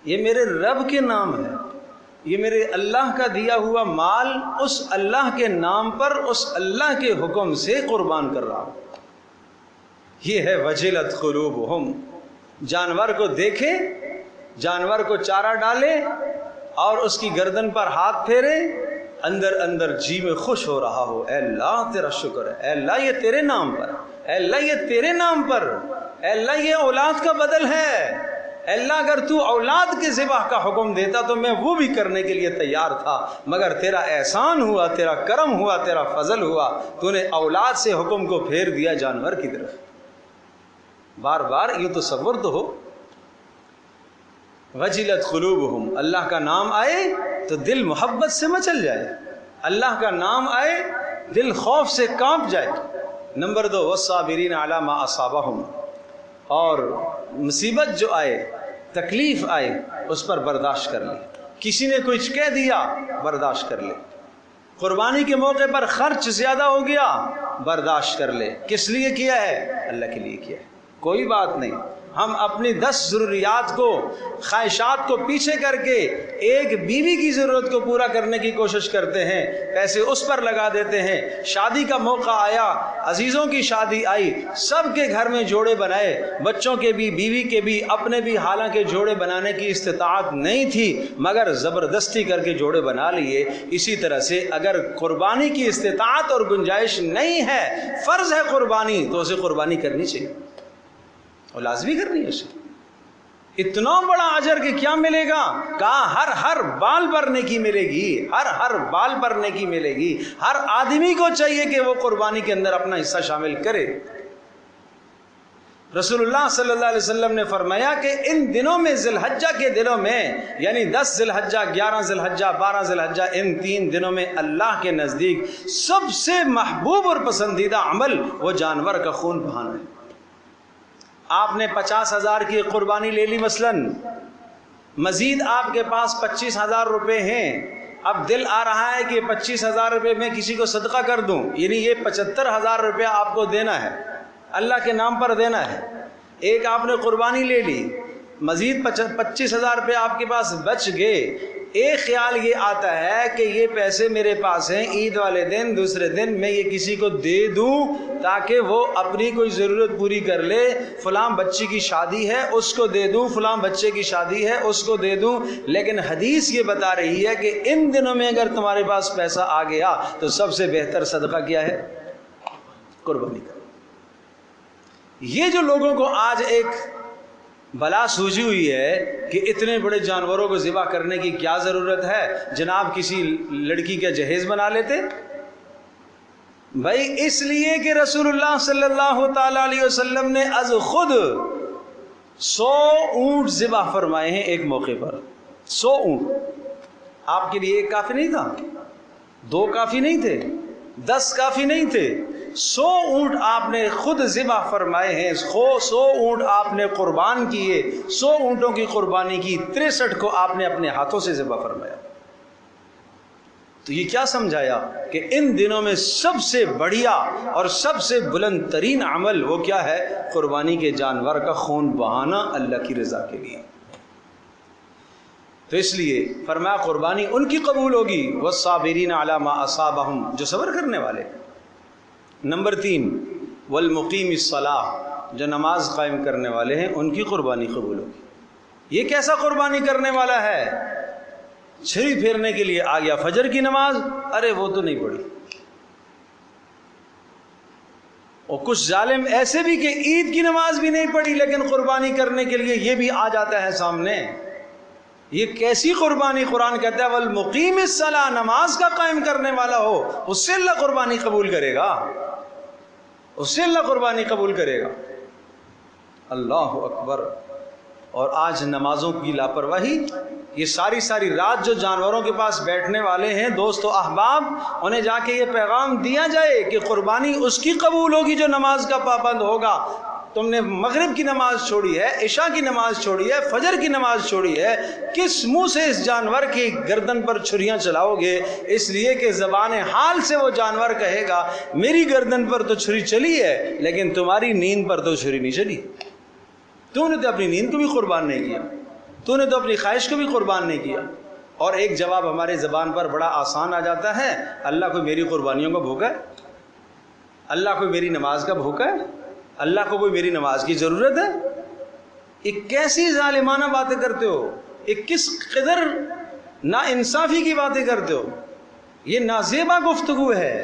یہ میرے رب کے نام ہے۔ یہ میرے اللہ کا دیا ہوا مال اس اللہ کے نام پر اس اللہ کے حکم سے قربان کر رہا ہوں. یہ ہے وجلت قلوبہم. جانور کو دیکھے، جانور کو چارہ ڈالے اور اس کی گردن پر ہاتھ پھیرے، اندر اندر جی میں خوش ہو رہا ہو، اے اللہ تیرا شکر ہے، اے اللہ یہ تیرے نام پر، اے اللہ یہ تیرے نام پر، اے اللہ یہ اولاد کا بدل ہے، اے اللہ اگر تو اولاد کے ذبح کا حکم دیتا تو میں وہ بھی کرنے کے لیے تیار تھا، مگر تیرا احسان ہوا، تیرا کرم ہوا، تیرا فضل ہوا، تو نے اولاد سے حکم کو پھیر دیا جانور کی طرف. بار بار یہ تصور تو ہو. وجلت قلوبہم، اللہ کا نام آئے تو دل محبت سے مچل جائے، اللہ کا نام آئے دل خوف سے کانپ جائے. نمبر 2 والصابرین علی ما اصابہم، اور مصیبت جو آئے، تکلیف آئے، اس پر برداشت کر لے. کسی نے کچھ کہہ دیا، برداشت کر لے. قربانی کے موقع پر خرچ زیادہ ہو گیا، برداشت کر لے. کس لیے کیا ہے؟ اللہ کے لیے کیا ہے. کوئی بات نہیں، ہم اپنی 10 ضروریات کو، خواہشات کو پیچھے کر کے ایک بیوی کی ضرورت کو پورا کرنے کی کوشش کرتے ہیں، پیسے اس پر لگا دیتے ہیں. شادی کا موقع آیا، عزیزوں کی شادی آئی، سب کے گھر میں جوڑے بنائے، بچوں کے بھی، بیوی کے بھی، اپنے بھی، حالانکہ جوڑے بنانے کی استطاعت نہیں تھی مگر زبردستی کر کے جوڑے بنا لیے. اسی طرح سے اگر قربانی کی استطاعت اور گنجائش نہیں ہے، فرض ہے قربانی، تو اسے قربانی کرنی چاہیے اور لازمی کرنی ہے. اسے اتنا بڑا اجر کہ کیا ملے گا؟ کہا ہر بال پر نیکی ملے گی، ہر بال پر نیکی ملے گی. ہر آدمی کو چاہیے کہ وہ قربانی کے اندر اپنا حصہ شامل کرے. رسول اللہ صلی اللہ علیہ وسلم نے فرمایا کہ ان دنوں میں، ذی الحجہ کے دنوں میں، یعنی 10 ذی الحجہ، 11 ذی الحجہ، 12 ذی الحجہ، ان 3 دنوں میں اللہ کے نزدیک سب سے محبوب اور پسندیدہ عمل وہ جانور کا خون بہانا ہے. آپ نے 50,000 کی قربانی لے لی مثلا، مزید آپ کے پاس 25,000 روپے ہیں. اب دل آ رہا ہے کہ 25,000 روپے میں کسی کو صدقہ کر دوں، یعنی یہ 75,000 روپے آپ کو دینا ہے، اللہ کے نام پر دینا ہے. ایک آپ نے قربانی لے لی، مزید 25,000 روپے آپ کے پاس بچ گئے. ایک خیال یہ آتا ہے کہ یہ پیسے میرے پاس ہیں، عید والے دن، دوسرے دن میں یہ کسی کو دے دوں تاکہ وہ اپنی کوئی ضرورت پوری کر لے. فلاں بچی کی شادی ہے، اس کو دے دوں، فلاں بچے کی شادی ہے، اس کو دے دوں. لیکن حدیث یہ بتا رہی ہے کہ ان دنوں میں اگر تمہارے پاس پیسہ آ گیا تو سب سے بہتر صدقہ کیا ہے؟ قربانی کا. یہ جو لوگوں کو آج ایک بلا سوجی ہوئی ہے کہ اتنے بڑے جانوروں کو ذبح کرنے کی کیا ضرورت ہے، جناب کسی لڑکی کا جہیز بنا لیتے. بھائی اس لیے کہ رسول اللہ صلی اللہ تعالی علیہ وسلم نے از خود 100 اونٹ ذبح فرمائے ہیں ایک موقع پر. 100 اونٹ. آپ کے لیے ایک کافی نہیں تھا، 2 کافی نہیں تھے، 10 کافی نہیں تھے، 100 اونٹ آپ نے خود ذبح فرمائے ہیں. 100 اونٹ آپ نے قربان کیے. 100 اونٹوں کی قربانی کی، 63 کو آپ نے اپنے ہاتھوں سے ذبح فرمایا. تو یہ کیا سمجھایا کہ ان دنوں میں سب سے بڑھیا اور سب سے بلند ترین عمل وہ کیا ہے؟ قربانی کے جانور کا خون بہانا اللہ کی رضا کے لیے. تو اس لیے فرمایا قربانی ان کی قبول ہوگی، والصابرین علی ما اصابہم، جو صبر کرنے والے. نمبر 3 والمقیم الصلاۃ، جو نماز قائم کرنے والے ہیں ان کی قربانی قبول ہوگی. یہ کیسا قربانی کرنے والا ہے؟ چھری پھیرنے کے لیے آ گیا، فجر کی نماز ارے وہ تو نہیں پڑھی. اور کچھ ظالم ایسے بھی کہ عید کی نماز بھی نہیں پڑھی لیکن قربانی کرنے کے لیے یہ بھی آ جاتا ہے سامنے. یہ کیسی قربانی؟ قرآن کہتا ہے والمقیم الصلاۃ، نماز کا قائم کرنے والا ہو اس سے اللہ قربانی قبول کرے گا، اس سے اللہ قربانی قبول کرے گا. اللہ اکبر. اور آج نمازوں کی لاپرواہی، یہ ساری رات جو جانوروں کے پاس بیٹھنے والے ہیں دوست و احباب، انہیں جا کے یہ پیغام دیا جائے کہ قربانی اس کی قبول ہوگی جو نماز کا پابند ہوگا. تم نے مغرب کی نماز چھوڑی ہے، عشاء کی نماز چھوڑی ہے، فجر کی نماز چھوڑی ہے، کس منہ سے اس جانور کی گردن پر چھریاں چلاؤ گے؟ اس لیے کہ زبان حال سے وہ جانور کہے گا میری گردن پر تو چھری چلی ہے لیکن تمہاری نیند پر تو چھری نہیں چلی. تو نے تو اپنی نیند کو بھی قربان نہیں کیا، تو نے تو اپنی خواہش کو بھی قربان نہیں کیا. اور ایک جواب ہماری زبان پر بڑا آسان آ جاتا ہے، اللہ کوئی میری قربانیوں کا بھوکا ہے؟ اللہ کوئی میری نماز کا بھوکا ہے؟ اللہ کو کوئی میری نماز کی ضرورت ہے؟ یہ کیسی ظالمانہ باتیں کرتے ہو، یہ کس قدر نا انصافی کی باتیں کرتے ہو، یہ نازیبا گفتگو ہے،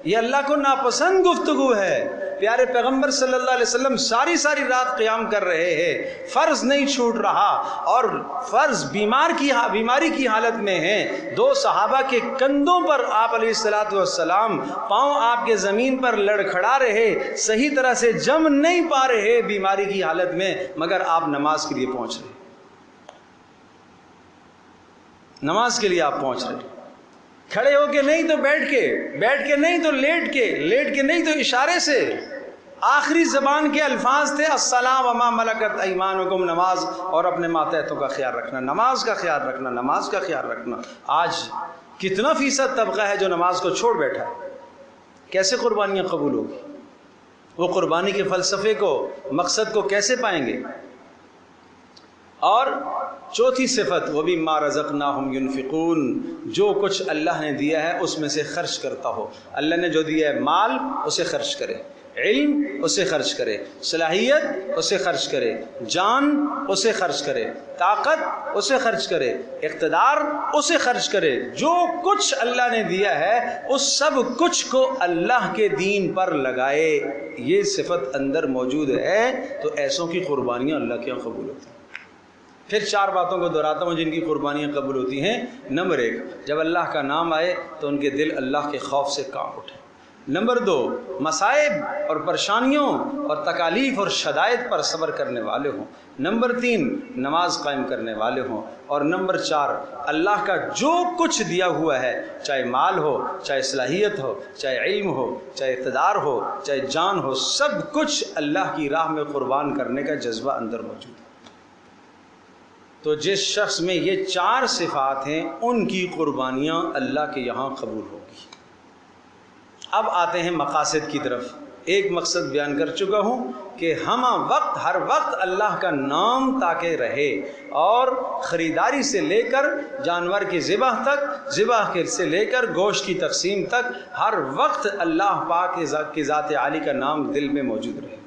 یہ اللہ کو ناپسند گفتگو ہے۔ پیارے پیغمبر صلی اللہ علیہ وسلم ساری رات قیام کر رہے ہیں، فرض نہیں چھوٹ رہا، اور فرض بیماری کی حالت میں ہیں۔ دو صحابہ کے کندھوں پر آپ علیہ الصلوۃ والسلام، پاؤں آپ کے زمین پر لڑکھڑا رہے، صحیح طرح سے جم نہیں پا رہے بیماری کی حالت میں، مگر آپ نماز کے لیے پہنچ رہے، نماز کے لیے آپ پہنچ رہے، کھڑے ہو کے نہیں تو بیٹھ کے نہیں تو لیٹ کے نہیں تو اشارے سے۔ آخری زبان کے الفاظ تھے السلام وما ملکت ایمانکم، نماز اور اپنے ماتحتوں کا خیال رکھنا، نماز کا خیال رکھنا، نماز کا خیال رکھنا۔ آج کتنا فیصد طبقہ ہے جو نماز کو چھوڑ بیٹھا ہے؟ کیسے قربانیاں قبول ہوگی؟ وہ قربانی کے فلسفے کو، مقصد کو کیسے پائیں گے؟ اور چوتھی صفت وَمِمَّا رَزَقْنَاهُمْ يُنْفِقُونَ، جو کچھ اللہ نے دیا ہے اس میں سے خرچ کرتا ہو۔ اللہ نے جو دیا ہے مال، اسے خرچ کرے، علم اسے خرچ کرے، صلاحیت اسے خرچ کرے، جان اسے خرچ کرے، طاقت اسے خرچ کرے، اقتدار اسے خرچ کرے۔ جو کچھ اللہ نے دیا ہے اس سب کچھ کو اللہ کے دین پر لگائے۔ یہ صفت اندر موجود ہے تو ایسوں کی قربانیاں اللہ کے یہاں قبول ہوتی ہیں۔ پھر 4 باتوں کو دہراتا ہوں جن کی قربانیاں قبول ہوتی ہیں۔ نمبر 1، جب اللہ کا نام آئے تو ان کے دل اللہ کے خوف سے کانپ اٹھے۔ نمبر 2، مصائب اور پریشانیوں اور تکالیف اور شدائد پر صبر کرنے والے ہوں۔ نمبر 3، نماز قائم کرنے والے ہوں۔ اور نمبر 4، اللہ کا جو کچھ دیا ہوا ہے، چاہے مال ہو، چاہے صلاحیت ہو، چاہے علم ہو، چاہے اقتدار ہو، چاہے جان ہو، سب کچھ اللہ کی راہ میں قربان کرنے کا جذبہ اندر موجود ہے۔ تو جس شخص میں یہ 4 صفات ہیں ان کی قربانیاں اللہ کے یہاں قبول ہوگی۔ اب آتے ہیں مقاصد کی طرف۔ ایک مقصد بیان کر چکا ہوں کہ ہر وقت اللہ کا نام تاکہ رہے، اور خریداری سے لے کر جانور کی ذبح تک، ذبح سے لے کر گوشت کی تقسیم تک، ہر وقت اللہ پاک کی ذات عالی کا نام دل میں موجود رہے۔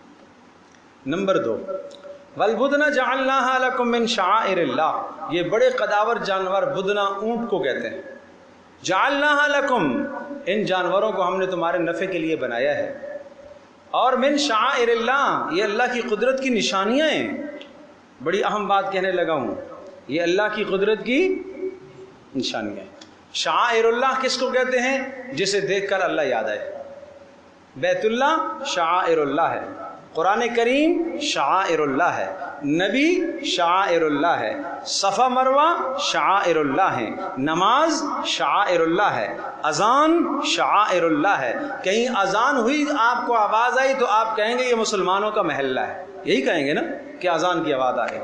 نمبر 2، وَالْبُدْنَ جَعَلْنَاهَا لَكُم مِّن شَعَائِرِ اللَّهِ، یہ بڑے قداور جانور بدنا، اونٹ کو کہتے ہیں۔ جَعَلْنَاهَا لَكُم، ان جانوروں کو ہم نے تمہارے نفع کے لیے بنایا ہے۔ اور مِن شَعَائِرِ اللَّهِ، یہ اللہ کی قدرت کی نشانیاں ہیں۔ بڑی اہم بات کہنے لگا ہوں، یہ اللہ کی قدرت کی نشانیاں ہیں۔ شعائر اللہ کس کو کہتے ہیں؟ جسے دیکھ کر اللہ یاد آئے۔ بیت اللہ شعائر اللہ ہے، قرآن کریم شعائر اللہ ہے، نبی شعائر اللہ ہے، صفا مروہ شعائر اللہ ہے، نماز شعائر اللہ ہے، اذان شعائر اللہ ہے۔ کہیں اذان ہوئی، آپ کو آواز آئی تو آپ کہیں گے یہ مسلمانوں کا محلہ ہے، یہی کہیں گے نا کہ اذان کی آواز آ رہی۔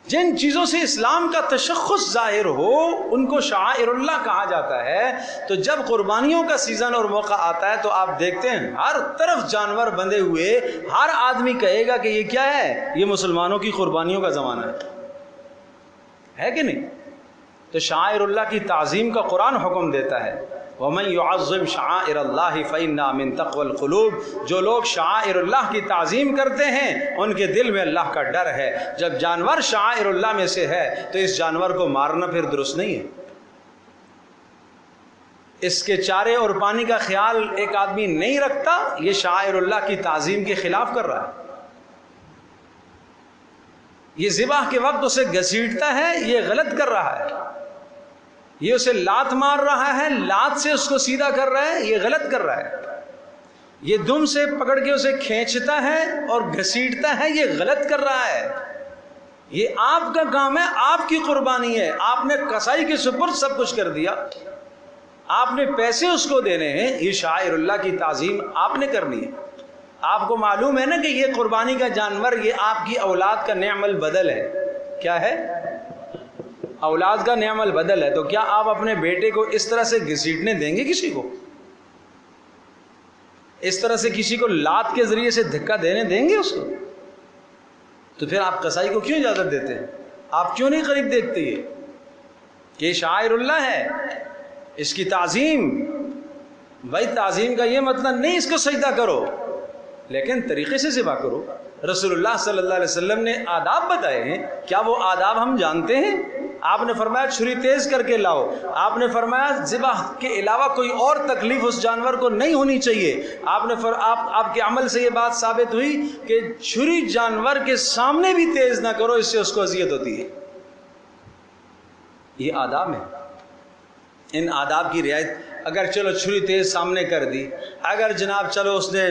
جن چیزوں سے اسلام کا تشخص ظاہر ہو ان کو شعائر اللہ کہا جاتا ہے۔ تو جب قربانیوں کا سیزن اور موقع آتا ہے تو آپ دیکھتے ہیں ہر طرف جانور بندھے ہوئے، ہر آدمی کہے گا کہ یہ کیا ہے؟ یہ مسلمانوں کی قربانیوں کا زمانہ ہے کہ نہیں؟ تو شعائر اللہ کی تعظیم کا قرآن حکم دیتا ہے، وَمَن يُعَظِّمْ شَعَائِرَ اللَّهِ فَإِنَّهَا مِن تَقْوَى الْقُلُوبِ، جو لوگ شعائر اللہ کی تعظیم کرتے ہیں ان کے دل میں اللہ کا ڈر ہے۔ جب جانور شعائر اللہ میں سے ہے تو اس جانور کو مارنا پھر درست نہیں ہے۔ اس کے چارے اور پانی کا خیال ایک آدمی نہیں رکھتا، یہ شعائر اللہ کی تعظیم کے خلاف کر رہا ہے۔ یہ ذبح کے وقت اسے گھسیٹتا ہے، یہ غلط کر رہا ہے۔ یہ اسے لات مار رہا ہے، لات سے اس کو سیدھا کر رہا ہے، یہ غلط کر رہا ہے۔ یہ دم سے پکڑ کے اسے کھینچتا ہے اور گھسیٹتا ہے، یہ غلط کر رہا ہے۔ یہ آپ کا کام ہے، آپ کی قربانی ہے، آپ نے کسائی کے سپرد سب کچھ کر دیا، آپ نے پیسے اس کو دینے ہیں، یہ شعائر اللہ کی تعظیم آپ نے کرنی ہے۔ آپ کو معلوم ہے نا کہ یہ قربانی کا جانور یہ آپ کی اولاد کا نعم البدل ہے۔ کیا ہے؟ اولاد کا نعم البدل ہے۔ تو کیا آپ اپنے بیٹے کو اس طرح سے گھسیٹنے دیں گے؟ کسی کو اس طرح سے کسی کو لات کے ذریعے سے دھکا دینے دیں گے اس کو؟ تو پھر آپ کسائی کو کیوں اجازت دیتے ہیں؟ آپ کیوں نہیں قریب دیکھتے؟ کہ شاعر اللہ ہے، اس کی تعظیم. بھائی تعظیم کا یہ مطلب نہیں اس کو سجدہ کرو، لیکن طریقے سے ذبح کرو. رسول اللہ صلی اللہ علیہ وسلم نے آداب بتائے ہیں، کیا وہ آداب ہم جانتے ہیں؟ آپ نے فرمایا چھری تیز کر کے لاؤ. آپ نے فرمایا ذبح کے علاوہ کوئی اور تکلیف اس جانور کو نہیں ہونی چاہیے. آپ کے عمل سے یہ بات ثابت ہوئی کہ چھری جانور کے سامنے بھی تیز نہ کرو، اس سے اس کو اذیت ہوتی ہے. یہ آداب ہیں. ان آداب کی رعایت، اگر چلو چھری تیز سامنے کر دی، اگر جناب چلو اس نے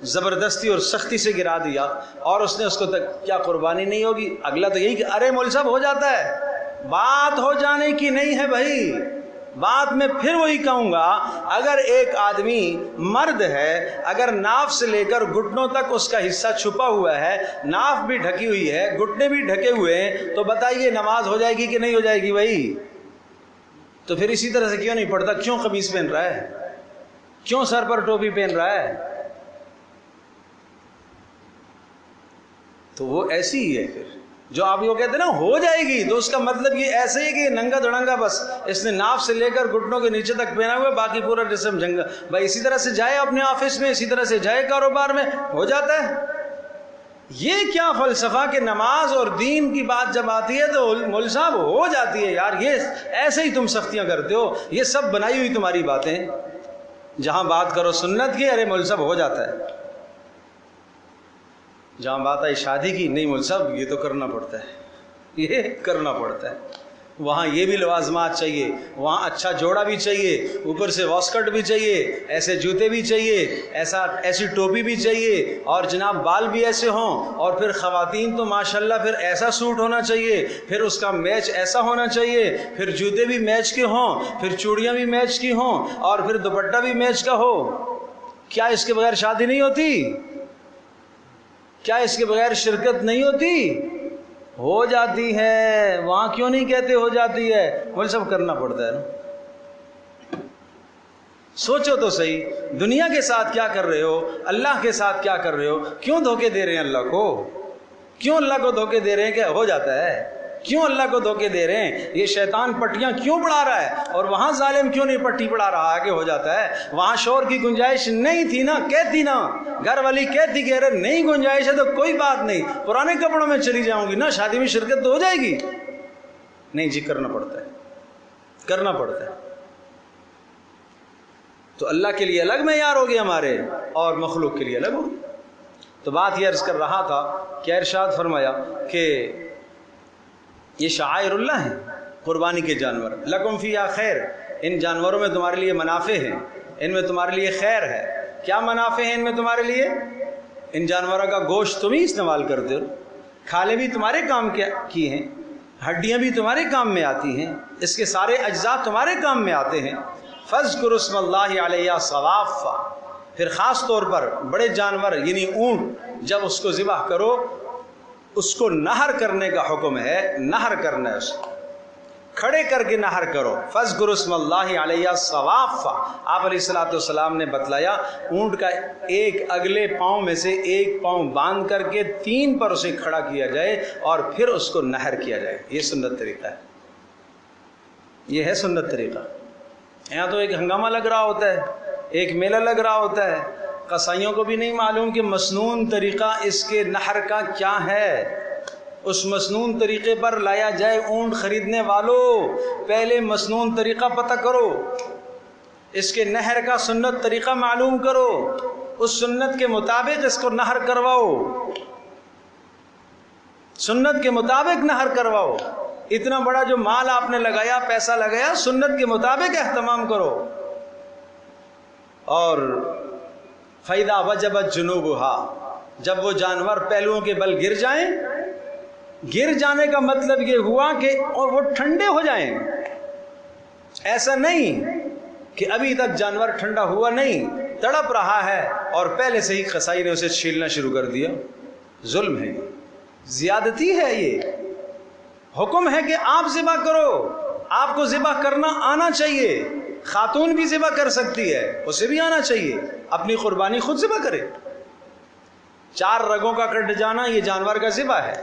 زبردستی اور سختی سے گرا دیا اور اس نے اس کو کیا قربانی نہیں ہوگی؟ اگلا تو یہی کہ ارے مول صاحب ہو جاتا ہے. بات ہو جانے کی نہیں ہے بھائی. بات میں پھر وہی کہوں گا، اگر ایک آدمی مرد ہے، اگر ناف سے لے کر گھٹنوں تک اس کا حصہ چھپا ہوا ہے، ناف بھی ڈھکی ہوئی ہے، گھٹنے بھی ڈھکے ہوئے ہیں، تو بتائیے نماز ہو جائے گی کہ نہیں ہو جائے گی بھائی؟ تو پھر اسی طرح سے کیوں نہیں پڑھتا؟ کیوں قمیص پہن رہا ہے؟ کیوں سر پر ٹوپی پہن رہا ہے؟ تو وہ ایسی ہی ہے. پھر جو آپ یہ کہتے ہیں نا ہو جائے گی، تو اس کا مطلب یہ ایسے ہی کہ ننگا دڑنگا بس اس نے ناف سے لے کر گھٹنوں کے نیچے تک پہنا ہوا، باقی پورا جسم جنگا. بھائی اسی طرہ سے جائے اپنے آفس میں، اسی طرح سے جائے کاروبار میں، ہو جاتا ہے. یہ کیا فلسفہ کہ نماز اور دین کی بات جب آتی ہے تو مول صاحب ہو جاتی ہے. یار یہ ایسے ہی تم سختیاں کرتے ہو، یہ سب بنائی ہوئی تمہاری باتیں. جہاں بات کرو سنت کی، ارے مول صاحب ہو جاتا ہے. جہاں بات آئی شادی کی، نہیں مول صاحب یہ تو کرنا پڑتا ہے، یہ کرنا پڑتا ہے. وہاں یہ بھی لوازمات چاہیے، وہاں اچھا جوڑا بھی چاہیے، اوپر سے واسکٹ بھی چاہیے، ایسے جوتے بھی چاہیے، ایسی ٹوپی بھی چاہیے، اور جناب بال بھی ایسے ہوں. اور پھر خواتین تو ماشاءاللہ پھر ایسا سوٹ ہونا چاہیے، پھر اس کا میچ ایسا ہونا چاہیے، پھر جوتے بھی میچ کے ہوں، پھر چوڑیاں بھی میچ کی ہوں، اور پھر دوپٹہ بھی میچ کا ہو. کیا اس کے بغیر شادی نہیں ہوتی؟ کیا اس کے بغیر شرکت نہیں ہوتی؟ ہو جاتی ہے. وہاں کیوں نہیں کہتے ہو جاتی ہے؟ وہ سب کرنا پڑتا ہے نا. سوچو تو صحیح، دنیا کے ساتھ کیا کر رہے ہو، اللہ کے ساتھ کیا کر رہے ہو؟ کیوں دھوکے دے رہے ہیں اللہ کو؟ کیوں اللہ کو دھوکے دے رہے ہیں کہ ہو جاتا ہے؟ کیوں اللہ کو دھوکے دے رہے ہیں؟ یہ شیطان پٹیاں کیوں پڑھا رہا ہے؟ اور وہاں ظالم کیوں نہیں پٹی پڑھا رہا ہے کہ ہو جاتا ہے؟ وہاں شور کی گنجائش نہیں تھی نا، کہتی نا، گھر والی کہتی کہ ارے نہیں گنجائش ہے تو کوئی بات نہیں، پرانے کپڑوں میں چلی جاؤں گی نا، شادی میں شرکت تو ہو جائے گی. نہیں جی، کرنا پڑتا ہے، کرنا پڑتا ہے. تو اللہ کے لیے الگ معیار ہو گیا ہمارے، اور مخلوق کے لیے الگ ہو گیا. تو بات یہ عرض کر رہا تھا کہ ارشاد فرمایا کہ یہ شعائر اللہ ہیں، قربانی کے جانور. لکم فیہا خیر، ان جانوروں میں تمہارے لیے منافع ہیں، ان میں تمہارے لیے خیر ہے. کیا منافع ہیں ان میں تمہارے لیے؟ ان جانوروں کا گوشت تم ہی استعمال کرتے ہو، کھالیں بھی تمہارے کام کی ہیں، ہڈیاں بھی تمہارے کام میں آتی ہیں، اس کے سارے اجزاء تمہارے کام میں آتے ہیں. فاذکروا اسم اللہ علیہ صوافا، پھر خاص طور پر بڑے جانور یعنی اونٹ جب اس کو ذبح کرو، اس کو نہر کرنے کا حکم ہے. نہر کرنا ہے، اس کو کھڑے کر کے نہر کرو. فاذکروا اسم اللہ علیہ صوافا، آپ علیہ الصلوۃ والسلام نے بتلایا اونٹ کا ایک اگلے پاؤں میں سے ایک پاؤں باندھ کر کے 3 پر اسے کھڑا کیا جائے اور پھر اس کو نہر کیا جائے. یہ سنت طریقہ ہے، یہ ہے سنت طریقہ. یہاں تو ایک ہنگامہ لگ رہا ہوتا ہے، ایک میلہ لگ رہا ہوتا ہے. قصائیوں کو بھی نہیں معلوم کہ مسنون طریقہ اس کے نہر کا کیا ہے. اس مسنون طریقے پر لایا جائے. اونٹ خریدنے والوں پہلے مسنون طریقہ پتہ کرو، اس کے نہر کا سنت طریقہ معلوم کرو، اس سنت کے مطابق اس کو نہر کرواؤ، سنت کے مطابق نہر کرواؤ. اتنا بڑا جو مال آپ نے لگایا، پیسہ لگایا، سنت کے مطابق اہتمام کرو. اور فَإِذَا وَجَبَتْ جُنُوبُهَا، جب وہ جانور پہلوؤں کے بل گر جائیں، گر جانے کا مطلب یہ ہوا کہ اور وہ ٹھنڈے ہو جائیں. ایسا نہیں کہ ابھی تک جانور ٹھنڈا ہوا نہیں، تڑپ رہا ہے اور پہلے سے ہی قصائی نے اسے چھیلنا شروع کر دیا. ظلم ہے، زیادتی ہے. یہ حکم ہے کہ آپ ذبح کرو، آپ کو ذبح کرنا آنا چاہیے. خاتون بھی ذبح کر سکتی ہے، اسے بھی آنا چاہیے، اپنی قربانی خود ذبح کرے. 4 رگوں کا کٹ جانا یہ جانور کا ذبح ہے.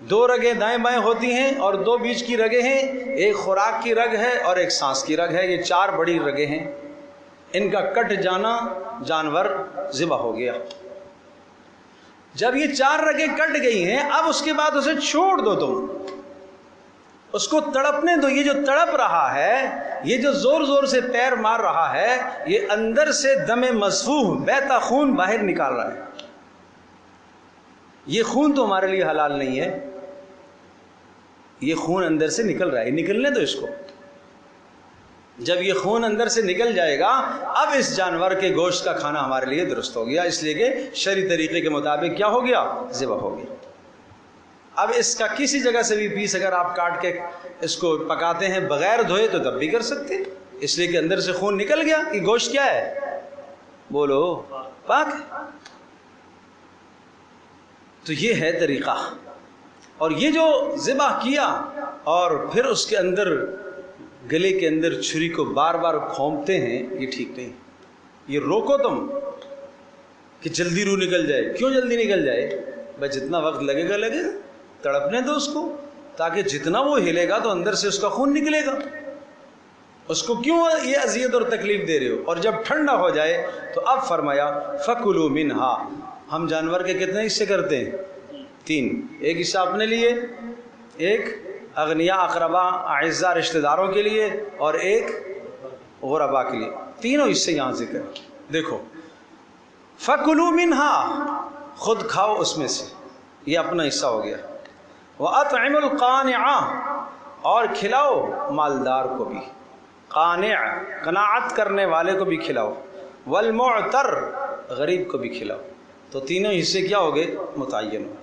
دو رگیں دائیں بائیں ہوتی ہیں اور دو بیچ کی رگیں ہیں، ایک خوراک کی رگ ہے اور ایک سانس کی رگ ہے، یہ چار بڑی رگیں ہیں، ان کا کٹ جانا جانور ذبح ہو گیا۔ جب یہ چار رگیں کٹ گئی ہیں اب اس کے بعد اسے چھوڑ دو، تم اس کو تڑپنے دو۔ یہ جو تڑپ رہا ہے، یہ جو زور زور سے پیر مار رہا ہے، یہ اندر سے دم مصفوح بہتا خون باہر نکال رہا ہے۔ یہ خون تو ہمارے لیے حلال نہیں ہے، یہ خون اندر سے نکل رہا ہے، نکلنے دو اس کو۔ جب یہ خون اندر سے نکل جائے گا اب اس جانور کے گوشت کا کھانا ہمارے لیے درست ہو گیا، اس لیے کہ شرعی طریقے کے مطابق کیا ہو گیا؟ ذبح ہو گیا۔ اب اس کا کسی جگہ سے بھی پیس اگر آپ کاٹ کے اس کو پکاتے ہیں بغیر دھوئے تو تب بھی کر سکتے ہیں، اس لیے کہ اندر سے خون نکل گیا۔ یہ گوشت کیا ہے؟ بولو، پاک ہے۔ تو یہ ہے طریقہ۔ اور یہ جو ذبح کیا اور پھر اس کے اندر گلے کے اندر چھری کو بار بار کھومتے ہیں، یہ ٹھیک نہیں۔ یہ روکو تم کہ جلدی روح نکل جائے۔ کیوں جلدی نکل جائے؟ بھائی جتنا وقت لگے گا لگے گا، تڑپنے دو اس کو، تاکہ جتنا وہ ہلے گا تو اندر سے اس کا خون نکلے گا۔ اس کو کیوں یہ اذیت اور تکلیف دے رہے ہو؟ اور جب ٹھنڈا ہو جائے تو اب فرمایا فَكُلُوا مِنْهَا۔ ہم جانور کے کتنے حصے کرتے ہیں؟ 3۔ ایک حصہ اپنے لیے، ایک اغنیاء اقربا اعزاء رشتہ داروں کے لیے، اور ایک غربا کے لیے۔ تینوں حصے یہاں ذکر۔ دیکھو فَكُلُوا مِنْهَا، خود کھاؤ اس میں سے، یہ اپنا حصہ ہو گیا۔ وَأَطْعِمُوا الْقَانِعَ، اور کھلاؤ مالدار کو بھی، قانع قناعت کرنے والے کو بھی کھلاؤ، والمعتر غریب کو بھی کھلاؤ۔ تو تینوں حصے کیا ہو گئے؟ متعین ہو۔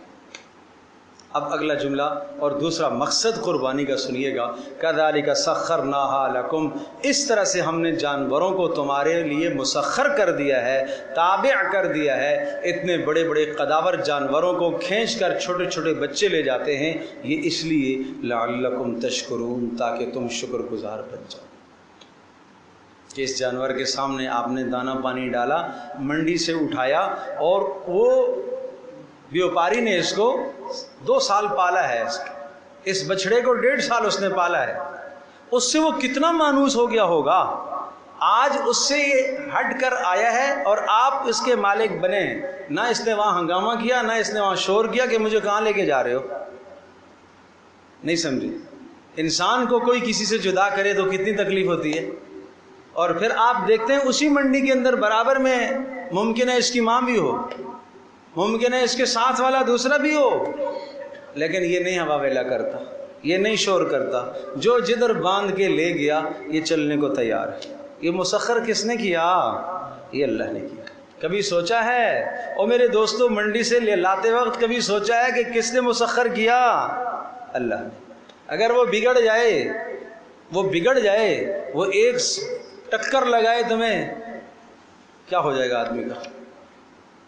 اب اگلا جملہ اور دوسرا مقصد قربانی کا سنیے گا۔ كَذَلِكَ سَخَّرْنَاهَا لَكُمْ، اس طرح سے ہم نے جانوروں کو تمہارے لیے مسخر کر دیا ہے، تابع کر دیا ہے۔ اتنے بڑے بڑے قداور جانوروں کو کھینچ کر چھوٹے چھوٹے بچے لے جاتے ہیں، یہ اس لیے لَعَلَّكُمْ تَشْكُرُونَ، تاکہ تم شکر گزار بن جاؤ۔ کہ اس جانور کے سامنے آپ نے دانہ پانی ڈالا، منڈی سے اٹھایا، اور وہ بیوپاری نے اس کو 2 سال پالا ہے، اس بچڑے کو 1.5 سال اس نے پالا ہے۔ اس سے وہ کتنا مانوس ہو گیا ہوگا، آج اس سے یہ ہٹ کر آیا ہے اور آپ اس کے مالک بنے۔ نہ اس نے وہاں ہنگامہ کیا، نہ اس نے وہاں شور کیا کہ مجھے کہاں لے کے جا رہے ہو۔ نہیں سمجھے؟ انسان کو کوئی کسی سے جدا کرے تو کتنی تکلیف ہوتی ہے، اور پھر آپ دیکھتے ہیں اسی منڈی کے اندر برابر میں ممکن ہے اس کی ماں بھی ہو، ممکن ہے اس کے ساتھ والا دوسرا بھی ہو، لیکن یہ نہیں ہوا ویلا کرتا، یہ نہیں شور کرتا۔ جو جدھر باندھ کے لے گیا یہ چلنے کو تیار ہے۔ یہ مسخر کس نے کیا؟ یہ اللہ نے کیا۔ کبھی سوچا ہے او میرے دوستو، منڈی سے لاتے وقت کبھی سوچا ہے کہ کس نے مسخر کیا؟ اللہ نے۔ اگر وہ بگڑ جائے، وہ ایک ٹکر لگائے تمہیں، کیا ہو جائے گا آدمی کا؟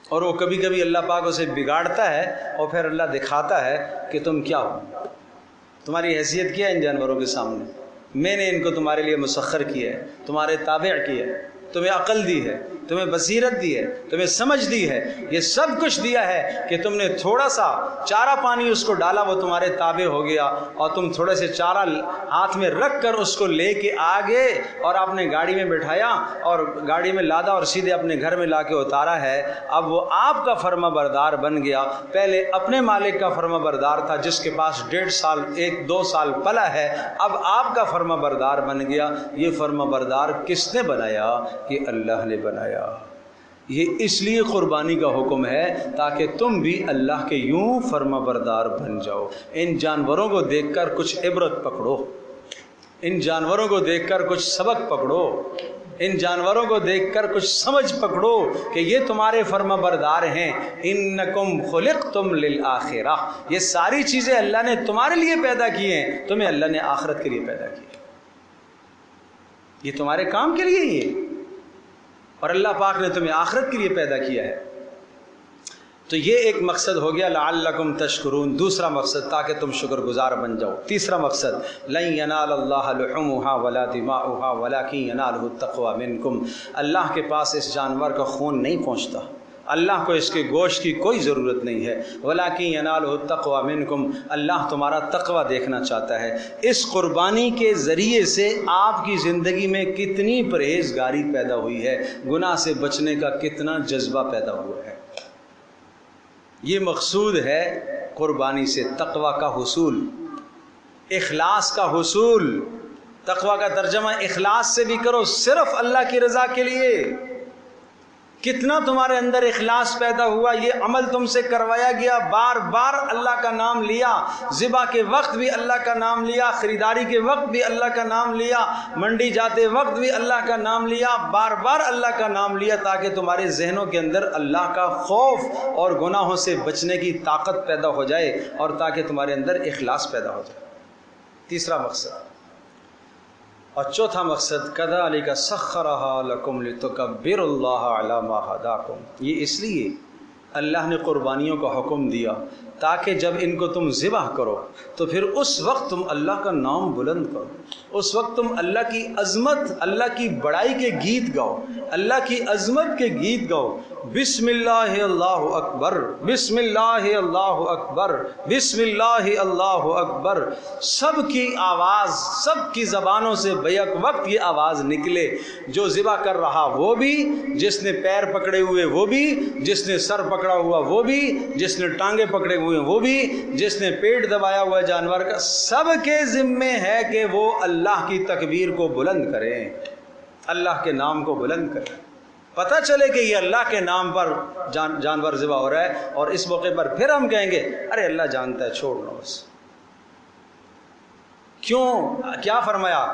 اور وہ کبھی کبھی اللہ پاک اسے بگاڑتا ہے اور پھر اللہ دکھاتا ہے کہ تم کیا ہو، تمہاری حیثیت کیا ہے ان جانوروں کے سامنے۔ میں نے ان کو تمہارے لیے مسخر کیا ہے، تمہارے تابع کیا ہے، تمہیں عقل دی ہے، تمہیں بصیرت دی ہے، تمہیں سمجھ دی ہے، یہ سب کچھ دیا ہے کہ تم نے تھوڑا سا چارہ پانی اس کو ڈالا، وہ تمہارے تابع ہو گیا، اور تم تھوڑے سے چارہ ہاتھ میں رکھ کر اس کو لے کے آگے اور آپ نے گاڑی میں بٹھایا اور گاڑی میں لادا اور سیدھے اپنے گھر میں لا کے اتارا ہے۔ اب وہ آپ کا فرما بردار بن گیا۔ پہلے اپنے مالک کا فرما بردار تھا جس کے پاس 1.5 سال 1-2 سال پلا ہے، اب آپ کا فرما بردار بن گیا۔ یہ فرما بردار کس نے بنایا؟ یہ اللہ نے بنایا۔ یہ اس لیے قربانی کا حکم ہے تاکہ تم بھی اللہ کے یوں فرما بردار بن جاؤ۔ ان جانوروں کو دیکھ کر کچھ عبرت پکڑو، ان جانوروں کو دیکھ کر کچھ سبق پکڑو، ان جانوروں کو دیکھ کر کچھ سمجھ پکڑو کہ یہ تمہارے فرما بردار ہیں۔ انکم خلقتم للآخرہ، یہ ساری چیزیں اللہ نے تمہارے لیے پیدا کی ہیں، تمہیں اللہ نے آخرت کے لیے پیدا کی، یہ تمہارے کام کے لیے ہی ہے، اور اللہ پاک نے تمہیں آخرت کے لیے پیدا کیا ہے۔ تو یہ ایک مقصد ہو گیا لعلکم تشکرون۔ دوسرا مقصد تاکہ تم شکر گزار بن جاؤ۔ تیسرا مقصد لن ینال اللہ لحومها ولا دماؤها ولکن ینالہ التقوی منکم، اللہ کے پاس اس جانور کا خون نہیں پہنچتا، اللہ کو اس کے گوشت کی کوئی ضرورت نہیں ہے، وَلَٰكِن يَنَالُهُ التَّقْوَىٰ مِنكُمْ، اللہ تمہارا تقوی دیکھنا چاہتا ہے۔ اس قربانی کے ذریعے سے آپ کی زندگی میں کتنی پرہیزگاری پیدا ہوئی ہے، گناہ سے بچنے کا کتنا جذبہ پیدا ہوا ہے۔ یہ مقصود ہے قربانی سے تقوی کا حصول، اخلاص کا حصول۔ تقوی کا ترجمہ اخلاص سے بھی کرو، صرف اللہ کی رضا کے لیے۔ کتنا تمہارے اندر اخلاص پیدا ہوا، یہ عمل تم سے کروایا گیا، بار بار اللہ کا نام لیا، ذبح کے وقت بھی اللہ کا نام لیا، خریداری کے وقت بھی اللہ کا نام لیا، منڈی جاتے وقت بھی اللہ کا نام لیا، بار بار اللہ کا نام لیا، تاکہ تمہارے ذہنوں کے اندر اللہ کا خوف اور گناہوں سے بچنے کی طاقت پیدا ہو جائے، اور تاکہ تمہارے اندر اخلاص پیدا ہو جائے۔ تیسرا مقصد اور چوتھا مقصد، کذالک سخرھا لکم لتکبروا اللہ علی ما ھداکم، یہ اس لیے اللہ نے قربانیوں کا حکم دیا تاکہ جب ان کو تم ذبح کرو تو پھر اس وقت تم اللہ کا نام بلند کرو، اس وقت تم اللہ کی عظمت، اللہ کی بڑائی کے گیت گاؤ، اللہ کی عظمت کے گیت گاؤ۔ بسم اللہ اللہ اکبر، بسم اللہ اللہ اکبر، بسم اللہ اللہ اکبر، سب کی آواز، سب کی زبانوں سے بیک وقت یہ آواز نکلے، جو ذبح کر رہا وہ بھی، جس نے پیر پکڑے ہوئے وہ بھی، جس نے سر پکڑا ہوا وہ بھی، جس نے ٹانگیں پکڑے ہوئے وہ بھی، جس نے پیٹ دبایا ہوا جانور کا، سب کے ذمے ہے کہ وہ اللہ کی تکبیر کو بلند کریں، اللہ کے نام کو بلند کریں، پتہ چلے کہ یہ اللہ کے نام پر جانور ذبح ہو رہا ہے، اور اس موقع پر پھر ہم کہیں گے ارے اللہ جانتا ہے، چھوڑ لو بس۔ کیوں؟ کیا فرمایا؟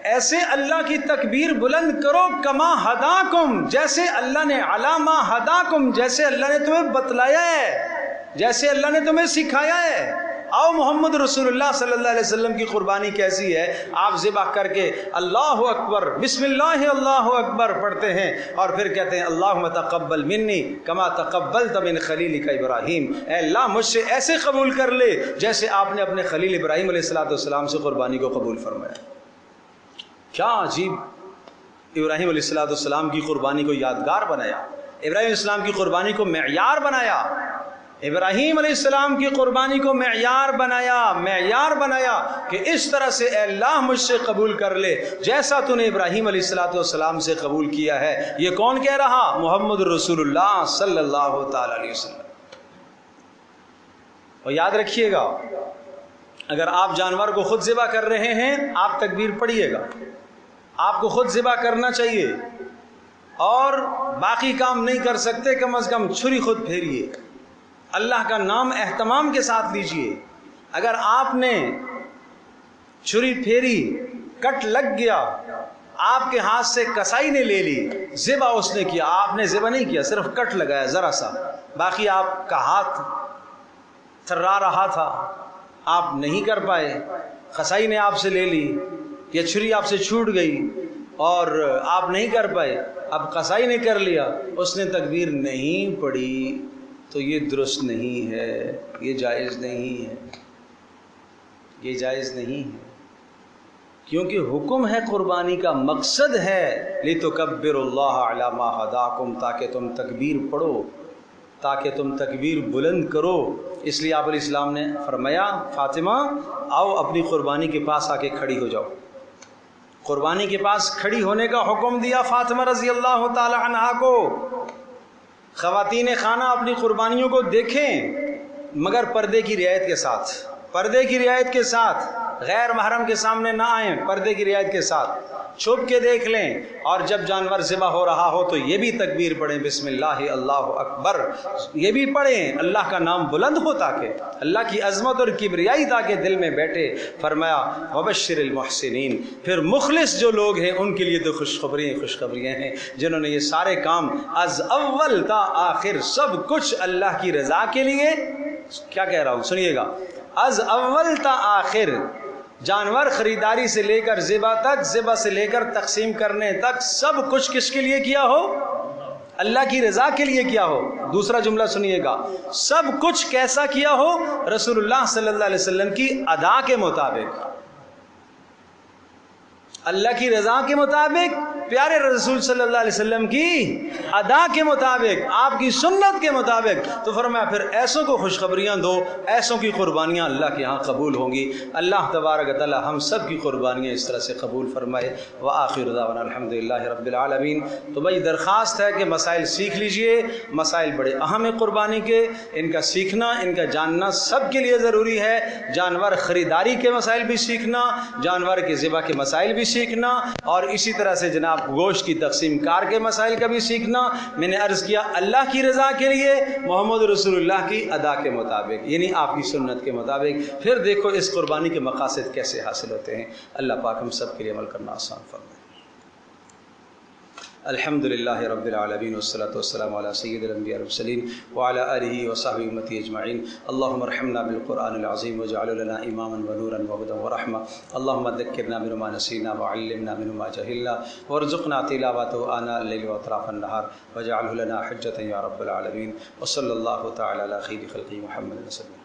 ایسے اللہ کی تکبیر بلند کرو، کما ہداکم، جیسے اللہ نے، علی ما ہداکم، جیسے اللہ نے تمہیں بتلایا ہے، جیسے اللہ نے تمہیں سکھایا ہے۔ آؤ محمد رسول اللہ صلی اللہ علیہ وسلم کی قربانی کیسی ہے؟ آپ ذبح کر کے اللہ اکبر، بسم اللہ اللہ اکبر پڑھتے ہیں، اور پھر کہتے ہیں اللہم تقبل منی کما تقبلت من خلیلک ابراہیم، اے اللہ مجھ سے ایسے قبول کر لے جیسے آپ نے اپنے خلیل ابراہیم علیہ السلام سے قربانی کو قبول فرمایا۔ کیا عجیب، ابراہیم علیہ السلام کی قربانی کو یادگار بنایا، ابراہیم علیہ السلام کی قربانی کو معیار بنایا، ابراہیم علیہ السلام کی قربانی کو معیار بنایا کہ اس طرح سے اے اللہ مجھ سے قبول کر لے جیسا تو نے ابراہیم علیہ السلام سے قبول کیا ہے۔ یہ کون کہہ رہا؟ محمد رسول اللہ صلی اللہ تعالی علیہ وسلم۔ اور یاد رکھیے گا، اگر آپ جانور کو خود ذبح کر رہے ہیں، آپ تکبیر پڑھیے گا، آپ کو خود ذبح کرنا چاہیے، اور باقی کام نہیں کر سکتے، کم از کم چھری خود پھیریے، اللہ کا نام اہتمام کے ساتھ لیجئے۔ اگر آپ نے چھری پھیری، کٹ لگ گیا، آپ کے ہاتھ سے کسائی نے لے لی، ذبح اس نے کیا، آپ نے ذبح نہیں کیا، صرف کٹ لگایا ذرا سا، باقی آپ کا ہاتھ تھرا رہا تھا، آپ نہیں کر پائے، کسائی نے آپ سے لے لی، یا چھری آپ سے چھوٹ گئی اور آپ نہیں کر پائے، اب کسائی نے کر لیا، اس نے تکبیر نہیں پڑھی، تو یہ درست نہیں ہے، یہ جائز نہیں ہے، یہ جائز نہیں ہے، کیونکہ حکم ہے قربانی کا، مقصد ہے لِتُكَبِّرُوا اللَّهَ عَلَى مَا هَدَاكُمْ، تاکہ تم تکبیر پڑھو، تاکہ تم تکبیر بلند کرو۔ اس لیے آپ علیہ السلام نے فرمایا فاطمہ آؤ اپنی قربانی کے پاس آ کے کھڑی ہو جاؤ، قربانی کے پاس کھڑی ہونے کا حکم دیا فاطمہ رضی اللہ تعالی عنہا کو۔ خواتین خانہ اپنی قربانیوں کو دیکھیں، مگر پردے کی رعایت کے ساتھ، پردے کی رعایت کے ساتھ، غیر محرم کے سامنے نہ آئیں، پردے کی رعایت کے ساتھ چھپ کے دیکھ لیں، اور جب جانور ذبح ہو رہا ہو تو یہ بھی تکبیر پڑھیں، بسم اللہ اللہ اکبر، یہ بھی پڑھیں، اللہ کا نام بلند ہو، تاکہ اللہ کی عظمت اور کبریائی تاکہ دل میں بیٹھے۔ فرمایا وبشر المحسنین، پھر مخلص جو لوگ ہیں ان کے لیے تو خوشخبریاں ہیں، جنہوں نے یہ سارے کام از اول تا آخر سب کچھ اللہ کی رضا کے لیے، کیا کہہ رہا ہوں سنیے گا، از اول تا آخر، جانور خریداری سے لے کر ذبح تک، ذبح سے لے کر تقسیم کرنے تک، سب کچھ کس کے لیے کیا ہو؟ اللہ کی رضا کے لیے کیا ہو۔ دوسرا جملہ سنیے گا، سب کچھ کیسا کیا ہو؟ رسول اللہ صلی اللہ علیہ وسلم کی ادا کے مطابق، اللہ کی رضا کے مطابق، پیارے رسول صلی اللہ علیہ وسلم کی ادا کے مطابق، آپ کی سنت کے مطابق، تو فرمایا پھر ایسوں کو خوشخبریاں دو، ایسوں کی قربانیاں اللہ کے ہاں قبول ہوں گی۔ اللہ تبارک و تعالی ہم سب کی قربانیاں اس طرح سے قبول فرمائے۔ وآخر دعوانا الحمدللہ رب العالمین۔ تو بھائی درخواست ہے کہ مسائل سیکھ لیجئے، مسائل بڑے اہم ہیں قربانی کے، ان کا سیکھنا، ان کا جاننا سب کے لیے ضروری ہے۔ جانور خریداری کے مسائل بھی سیکھنا، جانور کے ذبح کے مسائل بھی سیکھنا، اور اسی طرح سے جناب گوشت کی تقسیم کار کے مسائل کا بھی سیکھنا۔ میں نے عرض کیا اللہ کی رضا کے لیے، محمد رسول اللہ کی ادا کے مطابق، یعنی آپ کی سنت کے مطابق۔ پھر دیکھو اس قربانی کے مقاصد کیسے حاصل ہوتے ہیں۔ اللہ پاک ہم سب کے لیے عمل کرنا آسان فرمائے۔ الحمد للہ رب العالمین والصلاة والسلام علی سید الانبیاء والمرسلین وعلی آلہ وصحبہ امتی اجمعین۔ اللہم ارحمنا بالقرآن العظیم واجعل لنا اماما ونورا وہدی ورحمہ۔ اللہم ذکرنا منہ ما نسینا وعلمنا منہ ما جہلنا وارزقنا تلاوته آناء اللیل واطراف النہار واجعلہ لنا حجۃ یا رب العالمین۔ وصلی اللہ تعالی علی خیر خلقہ محمد وسلم۔